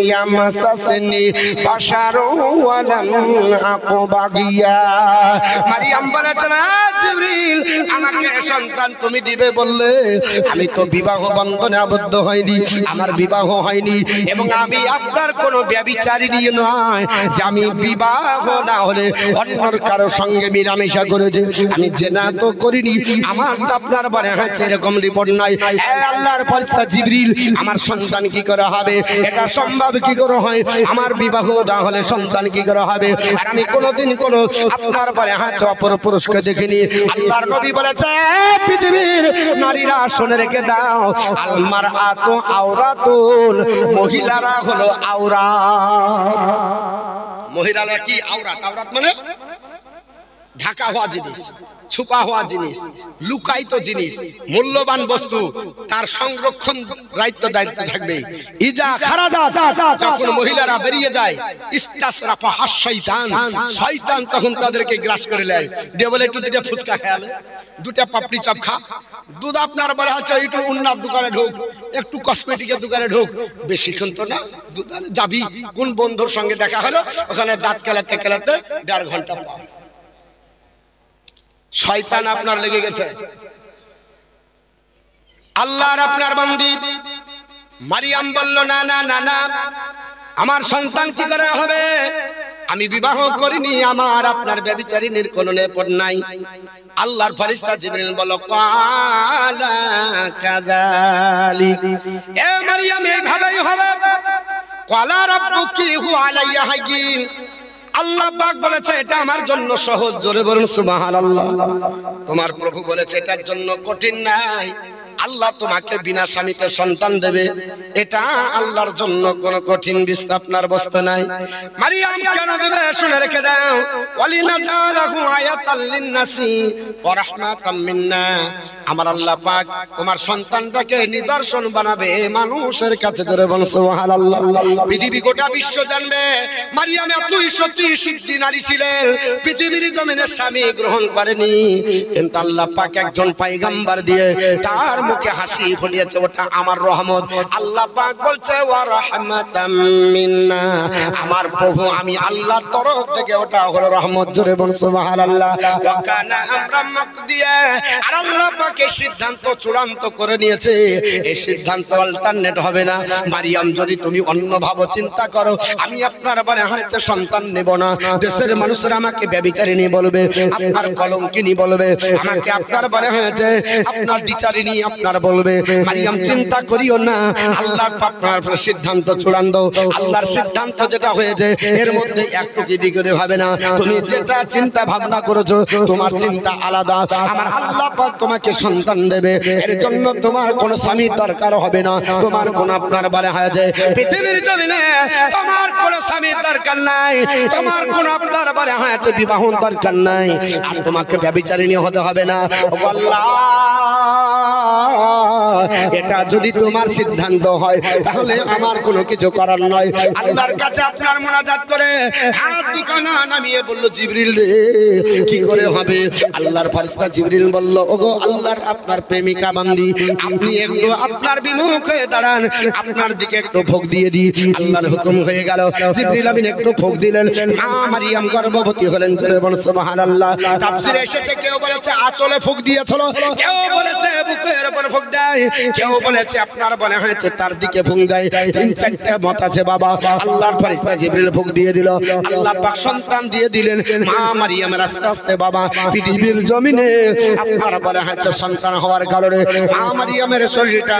ইয়ামাসাসনি বাশারু ওয়ালাম আকু বাগিয়া। মারিয়াম বলেছেন জিবরিল আমাকে সন্তান তুমি দিবে বললে, আমি তো বিবাহ বন্ধনে আবদ্ধ হয়নি, আমার বিবাহ হয়নি, এবং আমি আপনার কোনো ব্যভিচারিণী নয় যে আমি বিবাহ না হলে অন্যর কারো সঙ্গে মিলামেশা করেছি, আমি জেনা তো করিনি, আমার তো আপনার বারে হয়েছে এরকম রিপোর্ট নাই। আল্লাহর ফেরেশতা জিবরিল আমার সন্তান কি করে হবে? এটা সম্ভব কি করে হয়? আমার বিবাহ না হলে সন্তান কি করে হবে? আর আমি কোনোদিন কোনো আপনার বারে হয়েছে অপর পুরুষকে দেখিনি। আল্লাহর নবী বলেছে পৃথিবীর নারীরা শুনে রেখে দাও, আলমার আতো আওরাতুন, মহিলারা হলো আওরাত। মহিলারা কি আওরাত? আওরাত মানে
ঢাকা হওয়া জিনিস, ছুপা হওয়া জিনিস, লুকায়িত জিনিস, মূল্যবান বস্তু, তার সংরক্ষণ দায়িত্ব থাকবে। ইজা খারাজাত, যখন মহিলারা বেরিয়ে যায়, ইস্তাসরাফা হাশশাইতান, শয়তান তখন তাদেরকে গ্রাস করে নেয়, দিয়ে বলে একটু দুটা ফুচকা খেয়ালে, দুটা পাপড়ি চাপ খা, দুধ আপনার বলে আছে একটু উন্নার দোকানে ঢোক, একটু কসমেটিকের দোকানে ঢোক, বেশিক্ষণ তো না, যাবি কোন বন্ধুর সঙ্গে দেখা হলো, ওখানে দাঁত কেলাতে কেলাতে 1.5 ঘন্টা পর শয়তান আপনার লেগে গেছে। আল্লাহর আপনার বান্দি মারিয়াম বলল, না না না না, আমার সন্তান কি করে হবে, আমি বিবাহ করিনি, আমার আপনার ব্যভিচারিণীর কোনো নেপথ্য নাই। আল্লাহর ফেরেশতা জিবরিল বলল, ক্বালা কাযালিক, এ মারিয়াম এইভাবেই হবে। ক্বালা রাব্বুকি হুয়া আলাইয়া হায়্যিন, আল্লাহ পাক বলেছে এটা আমার জন্য সহজ, জোরে বলুন সুবহানাল্লাহ। তোমার প্রভু বলেছে এটার জন্য কঠিন নাই, আল্লাহ তোমাকে বিনা স্বামীতে সন্তান দেবে, এটা আল্লাহর জন্য কোনো কঠিন বিষয় আপনার বস্তু নাই। মারিয়াম কেন দেবে শুনে রেখে দাও, ওয়ালিনাজালাহু আয়াতাল লিন্নাসি ওয়া রাহমাতাম মিন্না, আমার আল্লাহ পাক তোমার সন্তানটাকে নিদর্শন বানাবে মানুষের কাছে, জোরে বলুন সুবহানাল্লাহ। পৃথিবী গোটা বিশ্ব জানবে মারিয়াম এতই সতী সিদ্ধি নারী ছিলেন, পৃথিবীর জমিনে স্বামী গ্রহণ করেনি, কিন্তু আল্লাহ পাক একজন পয়গম্বর দিয়ে তার মুখে হাসি ফুটিয়েছে, ওটা আমার রহমত। আল্লাহ পাক বলছে ওয়া রাহমাতাম মিন্না, আমার প্রভু আমি আল্লাহর তরফ থেকে ওটা হলো রহমত, জোরে বলুন সুবহানাল্লাহ। ওয়া কানা আমরাম মাকদিয়া, আর আল্লাহ পাক এই সিদ্ধান্ত চূড়ান্ত করে নিয়েছে, এই সিদ্ধান্ত অল্টারনেট হবে না। মারিয়াম যদি তুমি অন্য ভাবে চিন্তা করো, আমি আপনার বারে হয়েছে সন্তান নেব না, দেশের মানুষরা আমাকে ব্যভিচারিণী বলবে, আপনার কলঙ্কিনী বলবে, আমাকে আপনার বারে হয়েছে আপনার দ্বিচারিণী আপনার বলবে। মারিয়াম চিন্তা করিও না, আল্লাহ আপনার সিদ্ধান্ত চূড়ান্ত, আল্লাহর সিদ্ধান্ত যেটা হয়েছে এর মধ্যে একটু কি দিক হবে না। তুমি যেটা চিন্তা ভাবনা করেছো তোমার চিন্তা আলাদা, আমার আল্লাহ পাক তোমাকে সন্তান দেবে, এর জন্য তোমার কোনো স্বামী দরকার হবে না, তোমার কোন আপনার বারে হয়েছে পৃথিবীর জমিনে তোমার কোনো স্বামীর দরকার নাই, তোমার কোন আপনার বারে হয়েছে বিবাহ দরকার নাই, আর তোমাকে ব্যভিচারিণী হতে হবে না। আল্লাহ এটা যদি তোমার সিদ্ধান্ত হয় তাহলে আমার কোনো কিছু করার নয়। আল্লাহর কাছে আপনার মুনাজাত করে হাত দুখানা নামিয়ে বলল, জিবরিল রে কি করে হবে? আল্লাহর ফেরেশতা জিবরিল বলল, ওগো আল্লাহর আপনার প্রেমিকা বান্দি, আপনি একটু আপনার বিমুখ হয়ে দাঁড়ান, আপনার দিকে একটু ভোগ দিয়ে দিই। আল্লাহর হুকুম হয়ে গেল, জিবরিল আমিন একটু ভোগ দিলেন, মা মারিয়াম গর্ভবতী হলেন, জোরে বলুন সুবহানাল্লাহ। তাফসীরে এসেছে কেউ বলেছে আঁচলে ভোগ দিয়েছিল, কেউ বলেছে বুকের উপর ভোগ দেয়, কেউ বলেছে আপনার মনে হয়েছে তার দিকে ভোগ দেয়, 3-4টা মত আছে বাবা। আল্লাহর ফেরেশতা জিবরিল ভোগ দিয়ে দিল, আল্লাহ পাক সন্তান দিয়ে দিলেন। মা মারিয়ামের আস্তে আস্তে বাবা পৃথিবীর জমিনে আপনার বলে হয়েছে সন্তান হওয়ার কারণে মা মারিয়ামের শরীরটা